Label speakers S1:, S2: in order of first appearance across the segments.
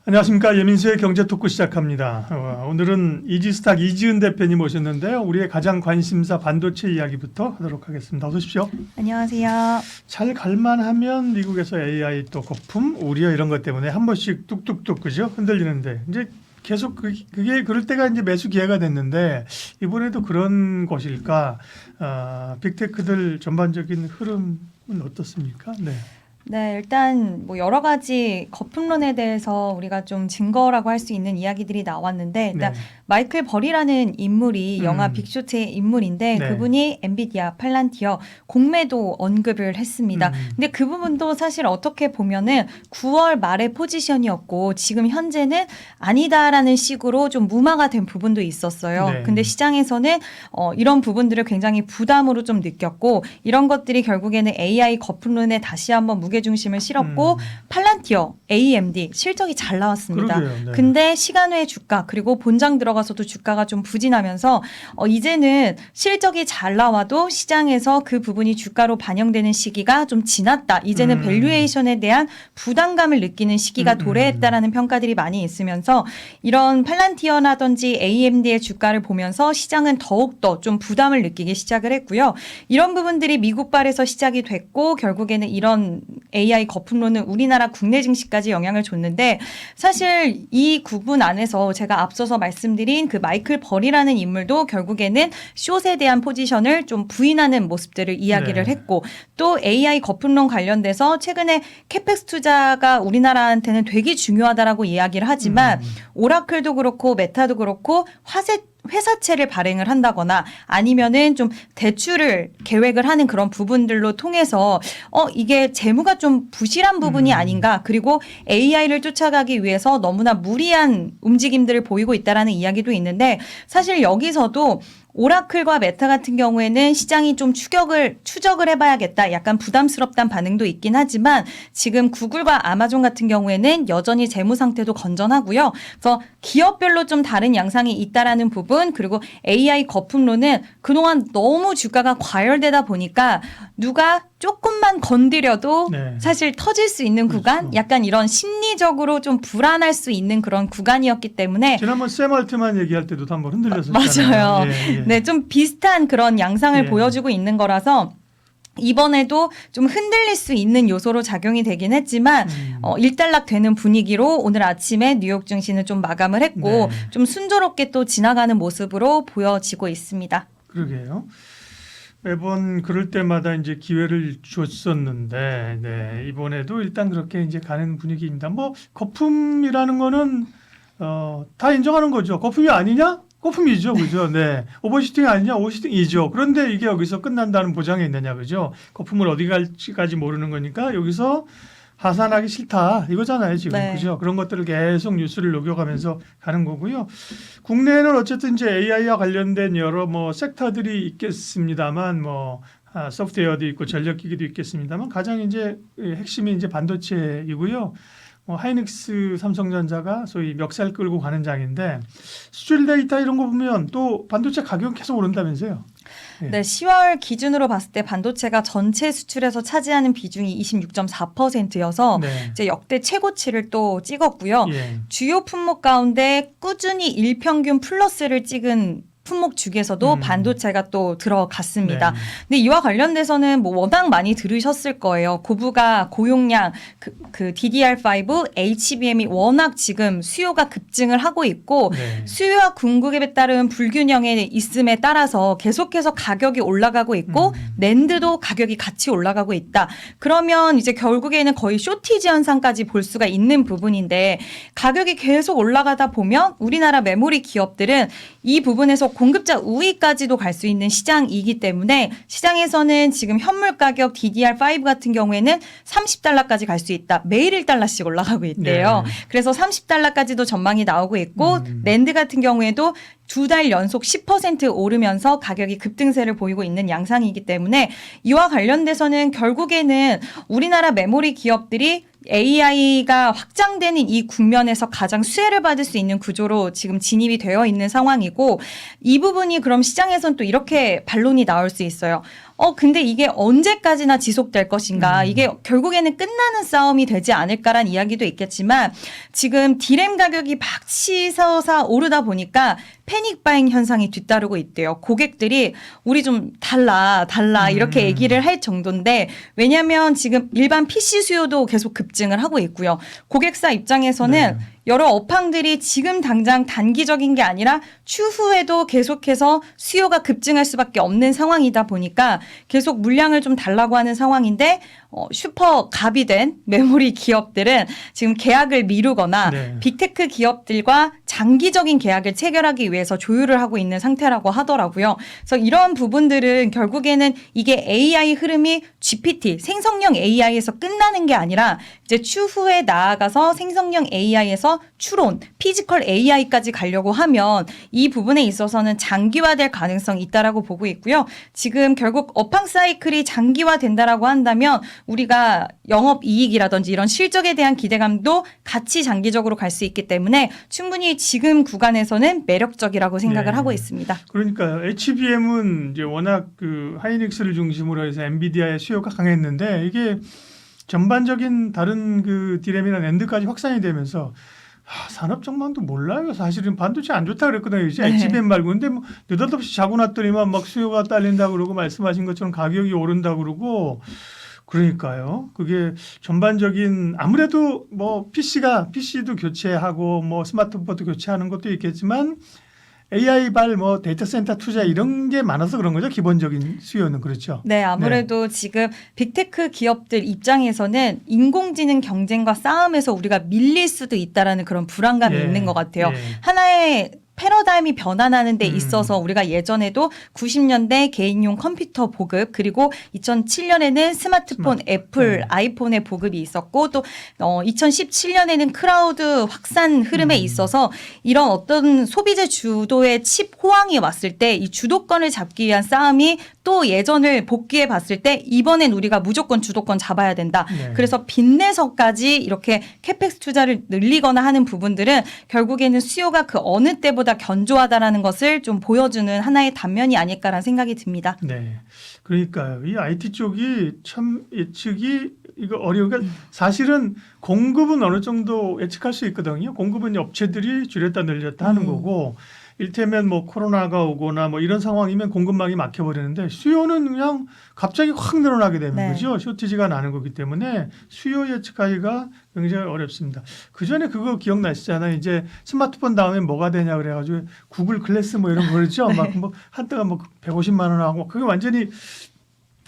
S1: 안녕하십니까. 예민수의 경제 토크 시작합니다. 오늘은 이지스탁 이지은 대표님 오셨는데요. 우리의 가장 관심사 반도체 이야기부터 하도록 하겠습니다. 어서 오십시오.
S2: 안녕하세요.
S1: 잘 갈만하면 미국에서 AI 또 거품, 우려 이런 것 때문에 한 번씩 뚝뚝뚝 그죠? 흔들리는데 이제 계속 그게 그럴 때가 이제 매수 기회가 됐는데 이번에도 그런 것일까? 빅테크들 전반적인 흐름은 어떻습니까? 네.
S2: 네, 일단 뭐 여러 가지 거품론에 대해서 우리가 좀 증거라고 할 수 있는 이야기들이 나왔는데 일단
S1: 네.
S2: 마이클 버리라는 인물이 영화 빅쇼트의 인물인데
S1: 네.
S2: 그분이 엔비디아, 팔란티어 공매도 언급을 했습니다. 근데 그 부분도 사실 어떻게 보면은 9월 말의 포지션이었고 지금 현재는 아니다라는 식으로 좀 무마가 된 부분도 있었어요.
S1: 네.
S2: 근데 시장에서는 이런 부분들을 굉장히 부담으로 좀 느꼈고 이런 것들이 결국에는 AI 거품론에 다시 한번 무게중심을 실었고 팔란티어, AMD 실적이 잘 나왔습니다.
S1: 그러게요. 네.
S2: 근데 시간 외 주가 그리고 본장 들어가서도 주가가 좀 부진하면서 이제는 실적이 잘 나와도 시장에서 그 부분이 주가로 반영되는 시기가 좀 지났다. 이제는 밸류에이션에 대한 부담감을 느끼는 시기가 도래했다라는 평가들이 많이 있으면서 이런 팔란티어라든지 AMD의 주가를 보면서 시장은 더욱더 좀 부담을 느끼기 시작을 했고요. 이런 부분들이 미국발에서 시작이 됐고 결국에는 이런 AI 거품론은 우리나라 국내 증시까지 영향을 줬는데 사실 이 구분 안에서 제가 앞서서 말씀드린 그 마이클 버리라는 인물도 결국에는 숏에 대한 포지션을 좀 부인하는 모습들을 이야기를
S1: 네.
S2: 했고 또 AI 거품론 관련돼서 최근에 캐펙스 투자가 우리나라한테는 되게 중요하다라고 이야기를 하지만 오라클도 그렇고 메타도 그렇고 회사채를 발행을 한다거나 아니면은 좀 대출을 계획을 하는 그런 부분들로 통해서 이게 재무가 좀 부실한 부분이 아닌가 그리고 AI를 쫓아가기 위해서 너무나 무리한 움직임들을 보이고 있다라는 이야기도 있는데 사실 여기서도 오라클과 메타 같은 경우에는 시장이 좀 추적을 해봐야겠다. 약간 부담스럽다는 반응도 있긴 하지만 지금 구글과 아마존 같은 경우에는 여전히 재무 상태도 건전하고요. 그래서 기업별로 좀 다른 양상이 있다라는 부분 그리고 AI 거품론은 그동안 너무 주가가 과열되다 보니까 누가 조금만 건드려도
S1: 네.
S2: 사실 터질 수 있는 구간
S1: 그렇죠.
S2: 약간 이런 심리적으로 좀 불안할 수 있는 그런 구간이었기 때문에
S1: 지난번 샘 알트만 얘기할 때도 한번 흔들렸었잖아요.
S2: 맞아요.
S1: 예, 예.
S2: 네, 좀 비슷한 그런 양상을
S1: 예.
S2: 보여주고 있는 거라서 이번에도 좀 흔들릴 수 있는 요소로 작용이 되긴 했지만 일단락 되는 분위기로 오늘 아침에 뉴욕 증시는 좀 마감을 했고
S1: 네.
S2: 좀 순조롭게 또 지나가는 모습으로 보여지고 있습니다.
S1: 그러게요. 매번 그럴 때마다 이제 기회를 줬었는데, 네, 이번에도 일단 그렇게 이제 가는 분위기입니다. 뭐 거품이라는 거는 다 인정하는 거죠. 거품이 아니냐? 거품이죠, 그죠? 네, 오버슈팅 아니냐? 오버슈팅이죠. 그런데 이게 여기서 끝난다는 보장이 있느냐, 그죠? 거품을 어디 갈지까지 모르는 거니까 여기서 하산하기 싫다 이거잖아요, 지금.
S2: 네.
S1: 그죠? 그런 것들을 계속 뉴스를 녹여가면서 가는 거고요. 국내에는 어쨌든 이제 AI와 관련된 여러 뭐 섹터들이 있겠습니다만 뭐 소프트웨어도 있고 전력기기도 있겠습니다만 가장 이제 핵심이 이제 반도체이고요. 뭐 하이닉스, 삼성전자가 소위 멱살 끌고 가는 장인데 수출 데이터 이런 거 보면 또 반도체 가격은 계속 오른다면서요.
S2: 네, 10월 기준으로 봤을 때 반도체가 전체 수출에서 차지하는 비중이 26.4%여서
S1: 네.
S2: 이제 역대 최고치를 또 찍었고요.
S1: 예.
S2: 주요 품목 가운데 꾸준히 일평균 플러스를 찍은 품목 중에서도 반도체가 또 들어갔습니다.
S1: 네.
S2: 근데 이와 관련돼서는 뭐 워낙 많이 들으셨을 거예요. 고부가 고용량 그 DDR5, HBM이 워낙 지금 수요가 급증을 하고 있고
S1: 네.
S2: 수요와 공급에 따른 불균형에 있음에 따라서 계속해서 가격이 올라가고 있고 낸드도 가격이 같이 올라가고 있다. 그러면 이제 결국에는 거의 쇼티지 현상까지 볼 수가 있는 부분인데 가격이 계속 올라가다 보면 우리나라 메모리 기업들은 이 부분에서 공급자 우위까지도 갈 수 있는 시장이기 때문에 시장에서는 지금 현물 가격 DDR5 같은 경우에는 30달러까지 갈 수 있다. 매일 1달러씩 올라가고 있대요.
S1: 네.
S2: 그래서 30달러까지도 전망이 나오고 있고 낸드 같은 경우에도 2달 연속 10% 오르면서 가격이 급등세를 보이고 있는 양상이기 때문에 이와 관련돼서는 결국에는 우리나라 메모리 기업들이 AI가 확장되는 이 국면에서 가장 수혜를 받을 수 있는 구조로 지금 진입이 되어 있는 상황이고 이 부분이 그럼 시장에서는 또 이렇게 반론이 나올 수 있어요. 근데 이게 언제까지나 지속될 것인가? 이게 결국에는 끝나는 싸움이 되지 않을까라는 이야기도 있겠지만 지금 디램 가격이 막 치솟아 오르다 보니까 패닉 바잉 현상이 뒤따르고 있대요. 고객들이 우리 좀 달라 이렇게 얘기를 할 정도인데 왜냐하면 지금 일반 PC 수요도 계속 급증을 하고 있고요. 고객사 입장에서는
S1: 네.
S2: 여러 업황들이 지금 당장 단기적인 게 아니라 추후에도 계속해서 수요가 급증할 수밖에 없는 상황이다 보니까 계속 물량을 좀 달라고 하는 상황인데 슈퍼 갑이 된 메모리 기업들은 지금 계약을 미루거나
S1: 네.
S2: 빅테크 기업들과 장기적인 계약을 체결하기 위해서 조율을 하고 있는 상태라고 하더라고요. 그래서 이런 부분들은 결국에는 이게 AI 흐름이 GPT, 생성형 AI에서 끝나는 게 아니라 이제 추후에 나아가서 생성형 AI에서 추론, 피지컬 AI까지 가려고 하면 이 부분에 있어서는 장기화될 가능성이 있다라고 보고 있고요. 지금 결국 업황 사이클이 장기화된다라고 한다면 우리가 영업 이익이라든지 이런 실적에 대한 기대감도 같이 장기적으로 갈 수 있기 때문에 충분히 지금 구간에서는 매력적이라고 생각을
S1: 네.
S2: 하고 있습니다.
S1: 그러니까 HBM은 이제 워낙 그 하이닉스를 중심으로 해서 엔비디아의 수요가 강했는데 이게 전반적인 다른 그 디램이나 낸드까지 확산이 되면서 산업 전망도 몰라요. 사실은 반도체 안 좋다 그랬거든요. 이제
S2: 네.
S1: HBM 말고 근데 뭐 느닷없이 자고 났더니만 막 수요가 딸린다 그러고 말씀하신 것처럼 가격이 오른다 그러고 그러니까요. 그게 전반적인 아무래도 뭐 PC도 교체하고 뭐 스마트폰도 교체하는 것도 있겠지만 AI발 뭐 데이터 센터 투자 이런 게 많아서 그런 거죠. 기본적인 수요는 그렇죠.
S2: 네, 아무래도 지금 빅테크 기업들 입장에서는 인공지능 경쟁과 싸움에서 우리가 밀릴 수도 있다라는 그런 불안감이
S1: 예,
S2: 있는 것 같아요.
S1: 예.
S2: 하나의 패러다임이 변화하는 데 있어서 우리가 예전에도 90년대 개인용 컴퓨터 보급 그리고 2007년에는 스마트폰 애플
S1: 네.
S2: 아이폰의 보급이 있었고 또 2017년에는 클라우드 확산 흐름에 있어서 이런 어떤 소비재 주도의 칩 호황이 왔을 때 이 주도권을 잡기 위한 싸움이 또 예전을 복귀해 봤을 때 이번엔 우리가 무조건 주도권 잡아야 된다.
S1: 네.
S2: 그래서 빚내서까지 이렇게 캐펙스 투자를 늘리거나 하는 부분들은 결국에는 수요가 그 어느 때보다 견조하다라는 것을 좀 보여주는 하나의 단면이 아닐까라는 생각이 듭니다.
S1: 네. 그러니까요. 이 IT 쪽이 참 예측이 이거 어려운 게 사실은 공급은 어느 정도 예측할 수 있거든요. 공급은 업체들이 줄였다 늘렸다 하는 거고 일테면 뭐 코로나가 오거나 뭐 이런 상황이면 공급망이 막혀버리는데 수요는 그냥 갑자기 확 늘어나게 되는
S2: 네.
S1: 거죠. 쇼티지가 나는 거기 때문에 수요 예측하기가 굉장히 어렵습니다. 그 전에 그거 기억나시잖아요. 이제 스마트폰 다음에 뭐가 되냐 그래가지고 구글 글래스 뭐 이런 거 그랬죠.
S2: 네.
S1: 막 뭐 한때가 뭐 150만 원 하고 그게 완전히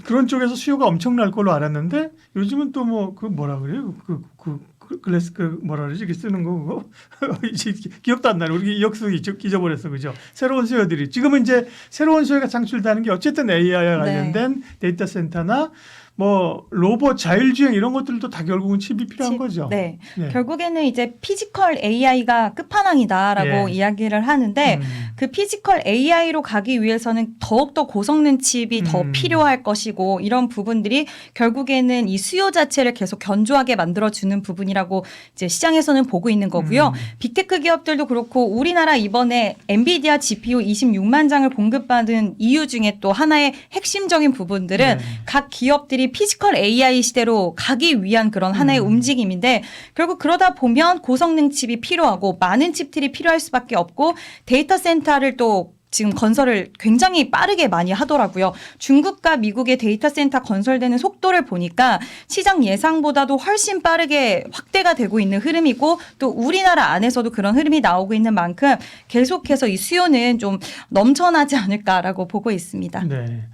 S1: 그런 쪽에서 수요가 엄청날 걸로 알았는데 요즘은 또 뭐 그 뭐라 그래요? 그 글래스 그 뭐라 그러지? 이렇게 쓰는 거 그거 이제 기억도 안 나네. 우리 기억수 잊어버렸어, 그죠? 새로운 수요들이 지금은 이제 새로운 수요가 창출되는 게 어쨌든 AI와 관련된 데이터 센터나 뭐 로봇 자율주행 이런 것들도 다 결국은 칩이 필요한 거죠.
S2: 네.
S1: 네.
S2: 결국에는 이제 피지컬 AI가 끝판왕이다라고
S1: 예.
S2: 이야기를 하는데 그 피지컬 AI로 가기 위해서는 더욱더 고성능 칩이 더 필요할 것이고 이런 부분들이 결국에는 이 수요 자체를 계속 견조하게 만들어주는 부분이라고 이제 시장에서는 보고 있는 거고요. 빅테크 기업들도 그렇고 우리나라 이번에 엔비디아 GPU 26만 장을 공급받은 이유 중에 또 하나의 핵심적인 부분들은
S1: 네.
S2: 각 기업들이 피지컬 AI 시대로 가기 위한 그런 하나의 움직임인데 결국 그러다 보면 고성능 칩이 필요하고 많은 칩들이 필요할 수밖에 없고 데이터 센터를 또 지금 건설을 굉장히 빠르게 많이 하더라고요. 중국과 미국의 데이터 센터 건설되는 속도를 보니까 시장 예상보다도 훨씬 빠르게 확대가 되고 있는 흐름이고 또 우리나라 안에서도 그런 흐름이 나오고 있는 만큼 계속해서 이 수요는 좀 넘쳐나지 않을까라고 보고 있습니다.
S1: 네.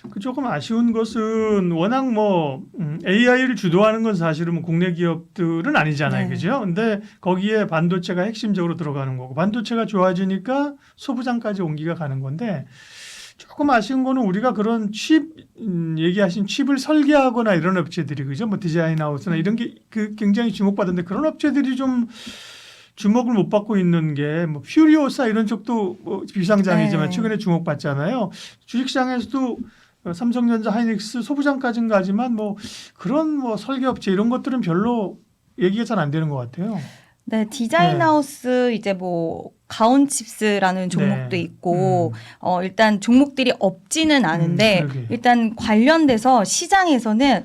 S1: 그 조금 아쉬운 것은 워낙 뭐 AI를 주도하는 건 사실은 뭐 국내 기업들은 아니잖아요,
S2: 네.
S1: 그죠? 근데 거기에 반도체가 핵심적으로 들어가는 거고 반도체가 좋아지니까 소부장까지 옮기가 가는 건데 조금 아쉬운 거는 우리가 그런 칩 얘기하신 칩을 설계하거나 이런 업체들이 그죠? 뭐 디자인 하우스나 이런 게 그 굉장히 주목받는데 그런 업체들이 좀 주목을 못 받고 있는 게 뭐 퓨리오사 이런 쪽도 뭐 비상장이지만
S2: 네.
S1: 최근에 주목받잖아요. 주식시장에서도 삼성전자, 하이닉스, 소부장까지는 가지만 뭐 그런 뭐 설계업체 이런 것들은 별로 얘기가 잘 안 되는 것 같아요.
S2: 네, 디자인
S1: 네.
S2: 하우스 이제 뭐 가온칩스라는 종목도
S1: 네.
S2: 있고 일단 종목들이 없지는 않은데
S1: 그러게.
S2: 일단 관련돼서 시장에서는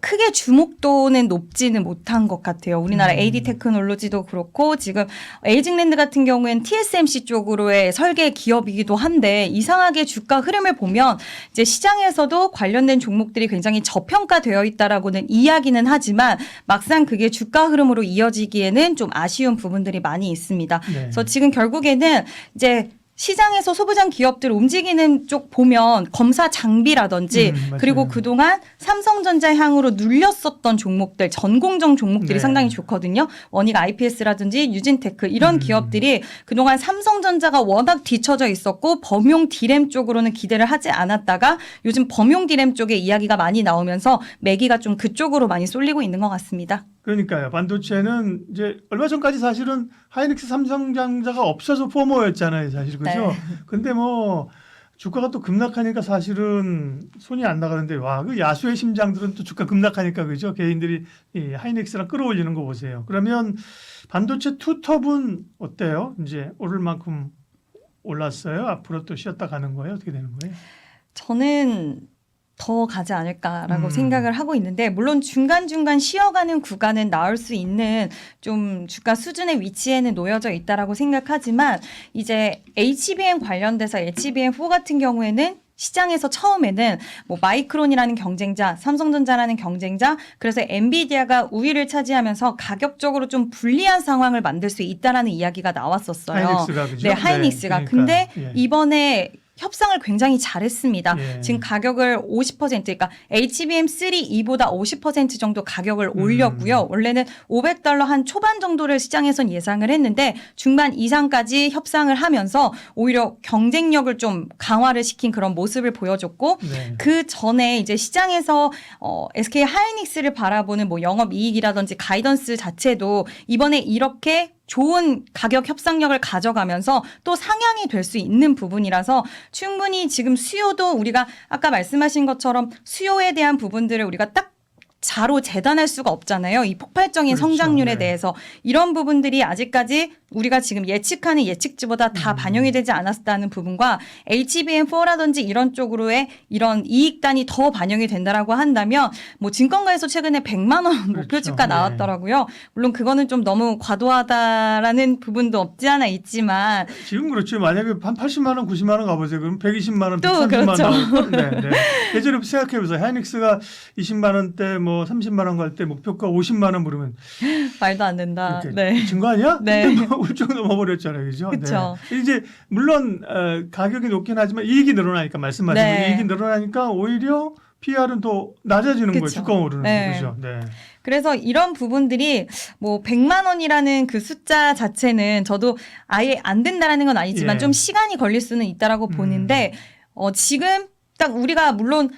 S2: 크게 주목도는 높지는 못한 것 같아요. 우리나라 AD 테크놀로지도 그렇고 지금 에이징랜드 같은 경우에는 TSMC 쪽으로의 설계 기업이기도 한데 이상하게 주가 흐름을 보면 이제 시장에서도 관련된 종목들이 굉장히 저평가되어 있다라고는 이야기는 하지만 막상 그게 주가 흐름으로 이어지기에는 좀 아쉬운 부분들이 많이 있습니다.
S1: 네.
S2: 그래서 지금 결국에는 이제 시장에서 소부장 기업들 움직이는 쪽 보면 검사 장비라든지
S1: 맞아요.
S2: 그리고 그동안 삼성전자 향으로 눌렸었던 종목들 전공정 종목들이
S1: 네.
S2: 상당히 좋거든요. 원익 IPS라든지 유진테크 이런 기업들이 그동안 삼성전자가 워낙 뒤처져 있었고 범용 디램 쪽으로는 기대를 하지 않았다가 요즘 범용 디램 쪽에 이야기가 많이 나오면서 매기가 좀 그쪽으로 많이 쏠리고 있는 것 같습니다.
S1: 그러니까요. 반도체는 이제 얼마 전까지 사실은 하이닉스 삼성전자가 없어서 포모였잖아요. 사실 그죠?
S2: 네.
S1: 근데 뭐 주가가 또 급락하니까 사실은 손이 안 나가는데 와, 그 야수의 심장들은 또 주가 급락하니까 그죠? 개인들이 이 하이닉스랑 끌어올리는 거 보세요. 그러면 반도체 투톱은 어때요? 이제 오를 만큼 올랐어요? 앞으로 또 쉬었다 가는 거예요? 어떻게 되는 거예요?
S2: 저는 더 가지 않을까라고 생각을 하고 있는데 물론 중간중간 쉬어가는 구간은 나올 수 있는 좀 주가 수준의 위치에는 놓여져 있다라고 생각하지만 이제 HBM 관련돼서 HBM4 같은 경우에는 시장에서 처음에는 뭐 마이크론이라는 경쟁자, 삼성전자라는 경쟁자, 그래서 엔비디아가 우위를 차지하면서 가격적으로 좀 불리한 상황을 만들 수 있다라는 이야기가 나왔었어요.
S1: 하이닉스가 그죠?
S2: 네, 하이닉스가.
S1: 네,
S2: 근데
S1: 그러니까, 예.
S2: 이번에 협상을 굉장히 잘했습니다.
S1: 예.
S2: 지금 가격을 50% 그러니까 HBM3E보다 50% 정도 가격을 올렸고요. 원래는 $500 한 초반 정도를 시장에선 예상을 했는데 중반 이상까지 협상을 하면서 오히려 경쟁력을 좀 강화를 시킨 그런 모습을 보여줬고
S1: 네.
S2: 그 전에 이제 시장에서 SK 하이닉스를 바라보는 뭐 영업 이익이라든지 가이던스 자체도 이번에 이렇게 좋은 가격 협상력을 가져가면서 또 상향이 될 수 있는 부분이라서 충분히 지금 수요도 우리가 아까 말씀하신 것처럼 수요에 대한 부분들을 우리가 딱 자로 재단할 수가 없잖아요. 이 폭발적인
S1: 그렇죠.
S2: 성장률에
S1: 네.
S2: 대해서 이런 부분들이 아직까지 우리가 지금 예측하는 예측치보다 다 반영이 되지 않았다는 부분과 HBM4라든지 이런 쪽으로의 이런 이익단이 더 반영이 된다라고 한다면 뭐 증권가에서 최근에 100만 원
S1: 그렇죠.
S2: 목표주가
S1: 네.
S2: 나왔더라고요. 물론 그거는 좀 너무 과도하다라는 부분도 없지 않아 있지만
S1: 지금 그렇죠. 만약에 한 80만 원, 90만 원 가보세요. 그럼 120만 원,
S2: 또
S1: 130만
S2: 그렇죠.
S1: 원. 네, 네. 예전에 생각해보세요. 하이닉스가 20만 원대, 뭐 30만 원 갈 때 목표가 50만 원 부르면
S2: 말도 안 된다.
S1: 이렇게
S2: 네.
S1: 증거 아니야?
S2: 네.
S1: 근데 뭐 훌쩍 넘어버렸잖아요, 그죠?
S2: 그쵸.
S1: 네. 이제 물론 가격이 높긴 하지만 이익이 늘어나니까 말씀하신
S2: 네.
S1: 대로 이익이 늘어나니까 오히려 PR은 더 낮아지는 거예요.
S2: 그쵸.
S1: 주가 오르는
S2: 네.
S1: 거죠. 네.
S2: 그래서 이런 부분들이 뭐 100만 원이라는 그 숫자 자체는 저도 아예 안 된다라는 건 아니지만
S1: 예.
S2: 좀 시간이 걸릴 수는 있다라고 보는데 지금 딱 우리가 물론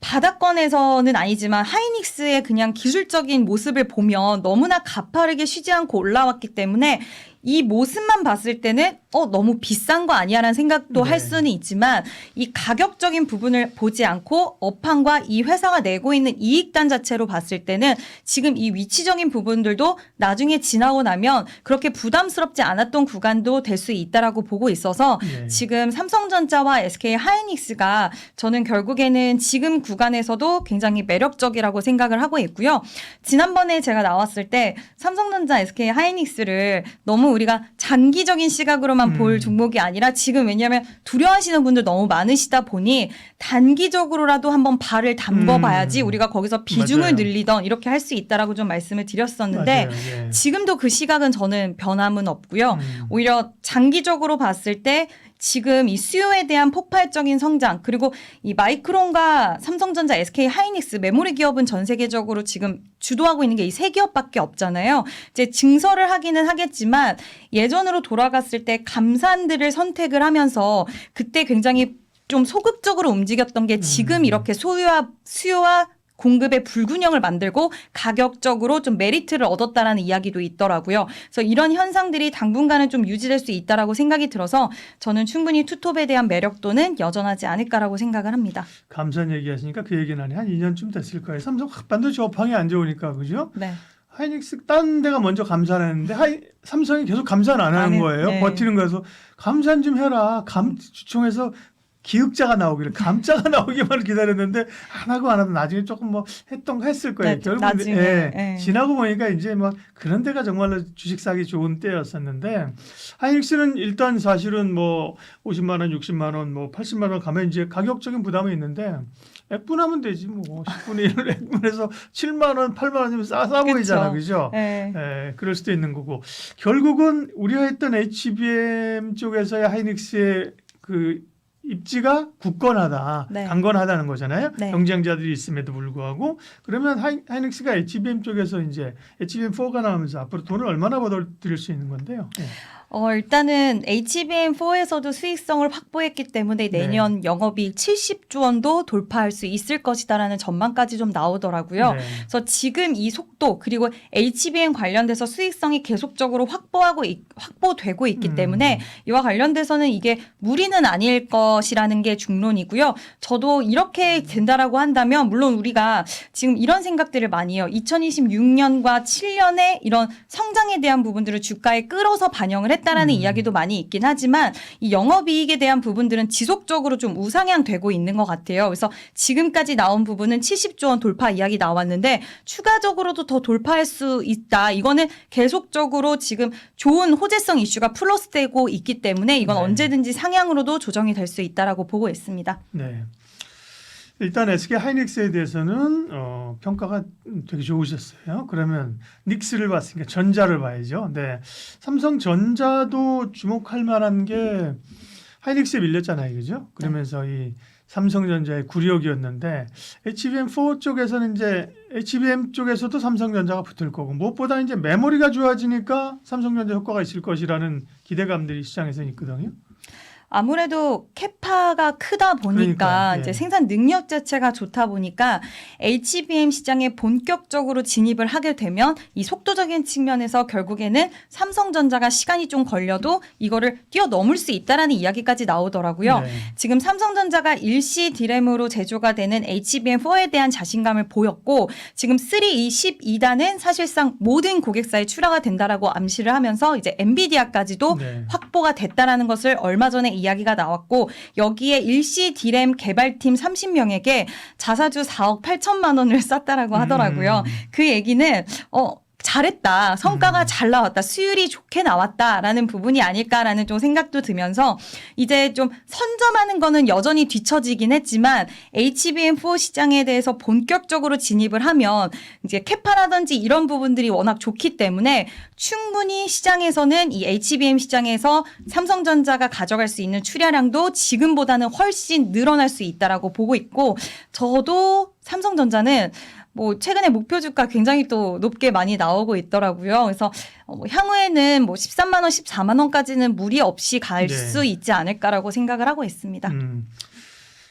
S2: 바닥권에서는 아니지만 하이닉스의 그냥 기술적인 모습을 보면 너무나 가파르게 쉬지 않고 올라왔기 때문에 이 모습만 봤을 때는 너무 비싼 거 아니야라는 생각도
S1: 네.
S2: 할 수는 있지만 이 가격적인 부분을 보지 않고 업황과 이 회사가 내고 있는 이익단 자체로 봤을 때는 지금 이 위치적인 부분들도 나중에 지나고 나면 그렇게 부담스럽지 않았던 구간도 될 수 있다라고 보고 있어서
S1: 네.
S2: 지금 삼성전자와 SK 하이닉스가 저는 결국에는 지금 구간에서도 굉장히 매력적이라고 생각을 하고 있고요. 지난번에 제가 나왔을 때 삼성전자, SK 하이닉스를 너무 우리가 장기적인 시각으로만 볼 종목이 아니라 지금 왜냐하면 두려워하시는 분들 너무 많으시다 보니 단기적으로라도 한번 발을 담궈봐야지 우리가 거기서 비중을
S1: 맞아요.
S2: 늘리던 이렇게 할 수 있다라고 좀 말씀을 드렸었는데
S1: 맞아요. 예.
S2: 지금도 그 시각은 저는 변함은 없고요. 오히려 장기적으로 봤을 때 지금 이 수요에 대한 폭발적인 성장 그리고 이 마이크론과 삼성전자, SK 하이닉스 메모리 기업은 전 세계적으로 지금 주도하고 있는 게 이 세 기업밖에 없잖아요. 이제 증설을 하기는 하겠지만 예전으로 돌아갔을 때 감산들을 선택을 하면서 그때 굉장히 좀 소극적으로 움직였던 게 지금 이렇게 수요와 공급의 불균형을 만들고 가격적으로 좀 메리트를 얻었다라는 이야기도 있더라고요. 그래서 이런 현상들이 당분간은 좀 유지될 수 있다라고 생각이 들어서 저는 충분히 투톱에 대한 매력도는 여전하지 않을까라고 생각을 합니다.
S1: 감산 얘기하시니까 그 얘기는 한 2년쯤 됐을 거예요. 삼성 반도체 업황이 안 좋으니까 그죠?
S2: 네.
S1: 하이닉스 딴 데가 먼저 감산을 했는데 삼성이 계속 감산 안 하는 거예요.
S2: 네.
S1: 버티는 거여서 감산 좀 해라. 감주총에서 기흑자가 나오기를 감자가 나오기만 기다렸는데 안 하고 나중에 조금 뭐 했을 거예요.
S2: 네,
S1: 결국
S2: 나중에, 예.
S1: 지나고 보니까 이제 뭐 그런 데가 정말로 주식 사기 좋은 때였었는데 하이닉스는 일단 사실은 뭐 50만 원, 60만 원, 뭐 80만 원 가면 이제 가격적인 부담이 있는데 액분하면 되지 뭐 10분의 1을 액분해서 7만 원, 8만 원이면 싸 보이잖아, 그죠?
S2: 네.
S1: 그럴 수도 있는 거고 결국은 우리가 했던 HBM 쪽에서의 하이닉스의 그 입지가 굳건하다,
S2: 네.
S1: 강건하다는 거잖아요.
S2: 네.
S1: 경쟁자들이 있음에도 불구하고 그러면 하이닉스가 HBM 쪽에서 이제 HBM4가 나오면서 앞으로 돈을 얼마나 벌어들일 수 있는 건데요. 네.
S2: 일단은 HBM4에서도 수익성을 확보했기 때문에 내년 영업이익 70조 원도 돌파할 수 있을 것이다라는 전망까지 좀 나오더라고요.
S1: 네.
S2: 그래서 지금 이 속도 그리고 HBM 관련돼서 수익성이 계속적으로 확보되고 있기 때문에 이와 관련돼서는 이게 무리는 아닐 것이라는 게 중론이고요. 저도 이렇게 된다라고 한다면 물론 우리가 지금 이런 생각들을 많이 해요. 2026년과 7년에 이런 성장에 대한 부분들을 주가에 끌어서 반영을 했다라는 이야기도 많이 있긴 하지만 이 영업이익에 대한 부분들은 지속적으로 좀 우상향되고 있는 것 같아요. 그래서 지금까지 나온 부분은 70조 원 돌파 이야기 나왔는데 추가적으로도 더 돌파할 수 있다. 이거는 계속적으로 지금 좋은 호재성 이슈가 플러스되고 있기 때문에 이건
S1: 네.
S2: 언제든지 상향으로도 조정이 될 수 있다라고 보고 있습니다.
S1: 네. 일단 SK 하이닉스에 대해서는 평가가 되게 좋으셨어요. 그러면 닉스를 봤으니까 전자를 봐야죠. 네. 삼성전자도 주목할 만한 게 하이닉스에 밀렸잖아요, 그죠? 그러면서 이 삼성전자의 굴욕이었는데 HBM4 쪽에서는 이제 HBM 쪽에서도 삼성전자가 붙을 거고 무엇보다 이제 메모리가 좋아지니까 삼성전자 효과가 있을 것이라는 기대감들이 시장에서 있거든요.
S2: 아무래도 캐파가 크다 보니까
S1: 그러니까, 예.
S2: 이제 생산 능력 자체가 좋다 보니까 HBM 시장에 본격적으로 진입을 하게 되면 이 속도적인 측면에서 결국에는 삼성전자가 시간이 좀 걸려도 이거를 뛰어넘을 수 있다라는 이야기까지 나오더라고요.
S1: 네.
S2: 지금 삼성전자가 일시 디램으로 제조가 되는 HBM4에 대한 자신감을 보였고 지금 3E12단은 사실상 모든 고객사에 출하가 된다라고 암시를 하면서 이제 엔비디아까지도
S1: 네.
S2: 확보가 됐다라는 것을 얼마 전에 이야기가 나왔고 여기에 일시 디램 개발팀 30명에게 자사주 4억 8천만 원을 쐈다라고 하더라고요. 그 얘기는 잘했다. 성과가 잘 나왔다. 수율이 좋게 나왔다라는 부분이 아닐까라는 좀 생각도 들면서 이제 좀 선점하는 거는 여전히 뒤처지긴 했지만 HBM4 시장에 대해서 본격적으로 진입을 하면 이제 캐파라든지 이런 부분들이 워낙 좋기 때문에 충분히 시장에서는 이 HBM 시장에서 삼성전자가 가져갈 수 있는 출하량도 지금보다는 훨씬 늘어날 수 있다라고 보고 있고 저도 삼성전자는 뭐 최근에 목표 주가 굉장히 또 높게 많이 나오고 있더라고요. 그래서 향후에는 뭐 13만 원, 14만 원까지는 무리 없이 갈 수 있지 않을까라고 생각을 하고 있습니다.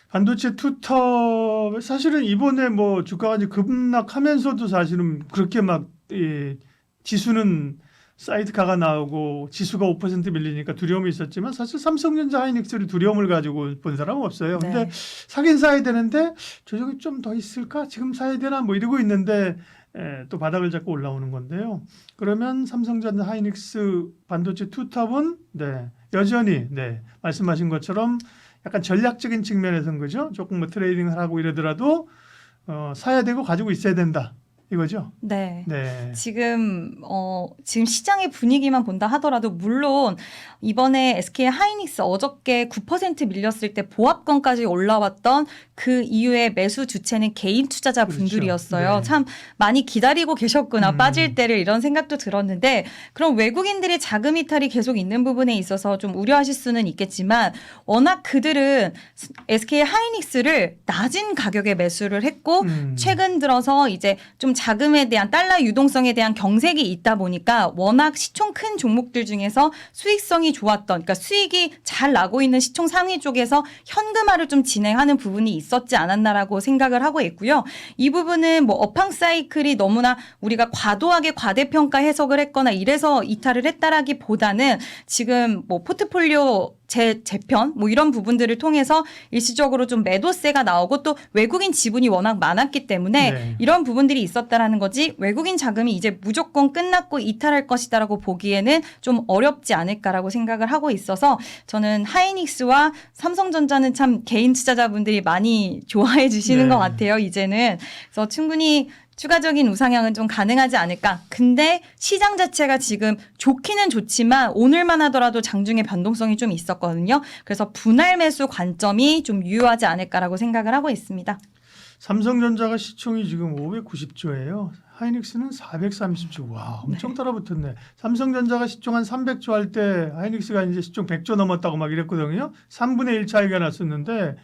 S1: 반도체 투톱 사실은 이번에 뭐 주가가 이제 급락하면서도 사실은 그렇게 막 지수는 사이드카가 나오고 지수가 5% 밀리니까 두려움이 있었지만 사실 삼성전자 하이닉스를 두려움을 가지고 본 사람은 없어요. 근데
S2: 네.
S1: 사긴 사야 되는데 조정이 좀 더 있을까? 지금 사야 되나? 뭐 이러고 있는데 또 바닥을 잡고 올라오는 건데요. 그러면 삼성전자 하이닉스 반도체 투톱은 여전히 말씀하신 것처럼 약간 전략적인 측면에서는 그죠? 조금 뭐 트레이딩을 하고 이러더라도 사야 되고 가지고 있어야 된다. 이거죠?
S2: 네.
S1: 네.
S2: 지금 시장의 분위기만 본다 하더라도 물론 이번에 SK 하이닉스 어저께 9% 밀렸을 때 보합권까지 올라왔던 그 이후에 매수 주체는 개인 투자자 분들이었어요.
S1: 그렇죠. 네.
S2: 참 많이 기다리고 계셨구나. 빠질 때를 이런 생각도 들었는데 그럼 외국인들이 자금 이탈이 계속 있는 부분에 있어서 좀 우려하실 수는 있겠지만 워낙 그들은 SK 하이닉스를 낮은 가격에 매수를 했고 최근 들어서 이제 좀 자금에 대한 달러 유동성에 대한 경색이 있다 보니까 워낙 시총 큰 종목들 중에서 수익성이 좋았던 그러니까 수익이 잘 나고 있는 시총 상위 쪽에서 현금화를 좀 진행하는 부분이 있었지 않았나라고 생각을 하고 있고요. 이 부분은 뭐 업황 사이클이 너무나 우리가 과도하게 과대평가 해석을 했거나 이래서 이탈을 했다라기보다는 지금 뭐 포트폴리오 재편 뭐 이런 부분들을 통해서 일시적으로 좀 매도세가 나오고 또 외국인 지분이 워낙 많았기 때문에
S1: 네.
S2: 이런 부분들이 있었다라는 거지 외국인 자금이 이제 무조건 끝났고 이탈할 것이다라고 보기에는 좀 어렵지 않을까라고 생각을 하고 있어서 저는 하이닉스와 삼성전자는 참 개인 투자자분들이 많이 좋아해 주시는
S1: 네.
S2: 것 같아요. 이제는 그래서 충분히 추가적인 우상향은 좀 가능하지 않을까. 근데 시장 자체가 지금 좋기는 좋지만 오늘만 하더라도 장중에 변동성이 좀 있었거든요. 그래서 분할 매수 관점이 좀 유효하지 않을까라고 생각을 하고 있습니다.
S1: 삼성전자가 시총이 지금 590조예요. 하이닉스는 430조. 와, 엄청 따라붙었네. 삼성전자가 시총 한 300조 할 때 하이닉스가 이제 시총 100조 넘었다고 막 이랬거든요. 3분의 1 차이가 났었는데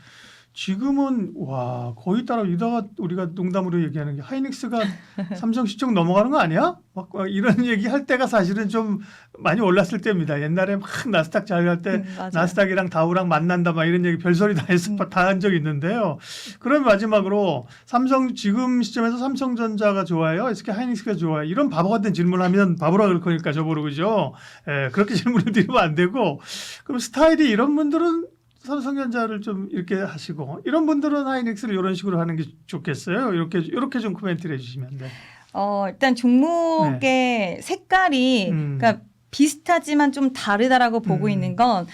S1: 지금은 와 거의 따라 이다가 우리가 농담으로 얘기하는 게 하이닉스가 삼성 시총 넘어가는 거 아니야? 막 이런 얘기 할 때가 사실은 좀 많이 올랐을 때입니다. 옛날에 막 나스닥 잘 갈 때
S2: 맞아요.
S1: 나스닥이랑 다우랑 만난다 막 이런 얘기 별소리 다 해서 다 한 적이 있는데요. 그럼 마지막으로 삼성 지금 시점에서 삼성전자가 좋아요? SK 하이닉스가 좋아요? 이런 바보 같은 질문하면 바보라 그럴 거니까 저보러 그죠? 예, 그렇게 질문을 드리면 안 되고 그럼 스타일이 이런 분들은 삼성전자를 좀 이렇게 하시고 이런 분들은 하이닉스를 이런 식으로 하는 게 좋겠어요. 이렇게 좀 코멘트를 해주시면 돼.
S2: 일단 종목의 색깔이 그러니까 비슷하지만 좀 다르다라고 보고 있는 건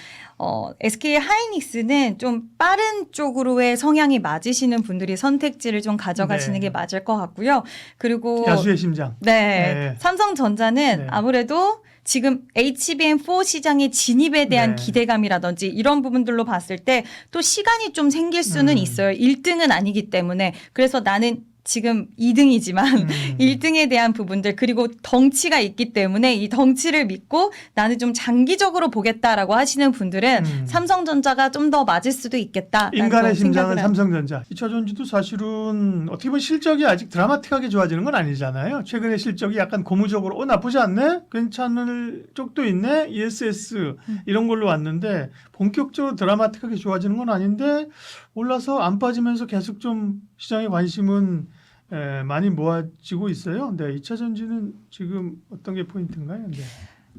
S2: SK 하이닉스는 좀 빠른 쪽으로의 성향이 맞으시는 분들이 선택지를 좀 가져가시는
S1: 네.
S2: 게 맞을 것 같고요. 그리고
S1: 야수의 심장. 네.
S2: 삼성전자는
S1: 네.
S2: 아무래도 지금 HBM4 시장의 진입에 대한
S1: 네.
S2: 기대감이라든지 이런 부분들로 봤을 때 또 시간이 좀 생길 수는 있어요. 1등은 아니기 때문에. 그래서 나는 지금 2등이지만 1등에 대한 부분들 그리고 덩치가 있기 때문에 이 덩치를 믿고 나는 좀 장기적으로 보겠다라고 하시는 분들은 삼성전자가 좀 더 맞을 수도 있겠다.
S1: 인간의 심장은 삼성전자. 2차전지도 사실은 어떻게 보면 실적이 아직 드라마틱하게 좋아지는 건 아니잖아요. 최근에 실적이 약간 고무적으로 나쁘지 않네? 괜찮을 쪽도 있네? ESS 이런 걸로 왔는데 본격적으로 드라마틱하게 좋아지는 건 아닌데 올라서 안 빠지면서 계속 좀 시장의 관심은 많이 모아지고 있어요. 네, 2차 전지는 지금 어떤 게 포인트인가요? 네.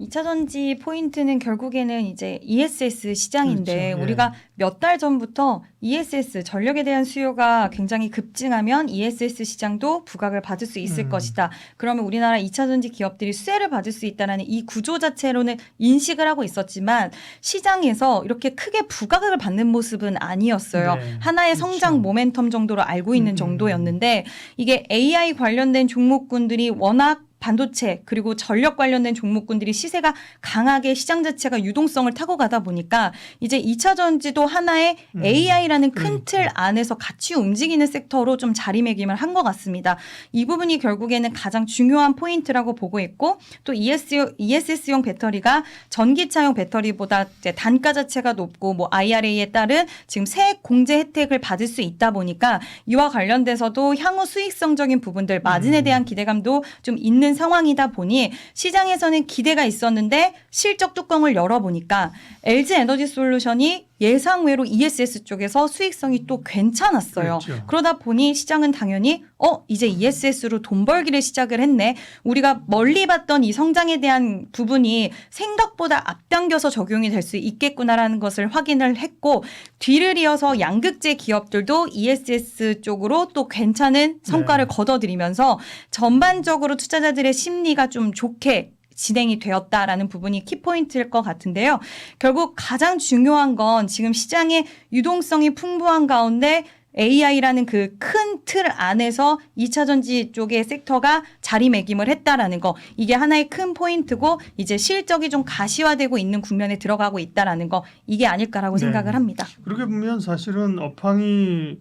S2: 2차 전지 포인트는 결국에는 이제 ESS 시장인데
S1: 그렇죠. 예.
S2: 우리가 몇 달 전부터 ESS 전력에 대한 수요가 굉장히 급증하면 ESS 시장도 부각을 받을 수 있을 것이다. 그러면 우리나라 2차 전지 기업들이 수혜를 받을 수 있다는 이 구조 자체로는 인식을 하고 있었지만 시장에서 이렇게 크게 부각을 받는 모습은 아니었어요.
S1: 네.
S2: 하나의
S1: 그렇죠.
S2: 성장 모멘텀 정도로 알고 있는 정도였는데 이게 AI 관련된 종목군들이 워낙 반도체 그리고 전력 관련된 종목군들이 시세가 강하게 시장 자체가 유동성을 타고 가다 보니까 이제 2차 전지도 하나의 AI라는 큰 틀 안에서 같이 움직이는 섹터로 좀 자리매김을 한 것 같습니다. 이 부분이 결국에는 가장 중요한 포인트라고 보고 있고 또 ESS용 배터리가 전기차용 배터리보다 이제 단가 자체가 높고 뭐 IRA에 따른 지금 세액 공제 혜택을 받을 수 있다 보니까 이와 관련돼서도 향후 수익성적인 부분들 마진에 대한 기대감도 좀 있는 상황이다 보니 시장에서는 기대가 있었는데 실적 뚜껑을 열어보니까 LG 에너지 솔루션이 예상외로 ESS 쪽에서 수익성이 또 괜찮았어요.
S1: 그렇죠.
S2: 그러다 보니 시장은 당연히 이제 ESS로 돈 벌기를 시작을 했네. 우리가 멀리 봤던 이 성장에 대한 부분이 생각보다 앞당겨서 적용이 될 수 있겠구나라는 것을 확인을 했고 뒤를 이어서 양극재 기업들도 ESS 쪽으로 또 괜찮은 성과를 거둬들이면서 전반적으로 투자자들의 심리가 좀 좋게 진행이 되었다라는 부분이 키포인트일 것 같은데요. 결국 가장 중요한 건 지금 시장의 유동성이 풍부한 가운데 AI라는 그 큰 틀 안에서 2차 전지 쪽의 섹터가 자리매김을 했다라는 거. 이게 하나의 큰 포인트고 이제 실적이 좀 가시화되고 있는 국면에 들어가고 있다라는 거. 이게 아닐까라고 생각을 합니다.
S1: 그렇게 보면 사실은 업황이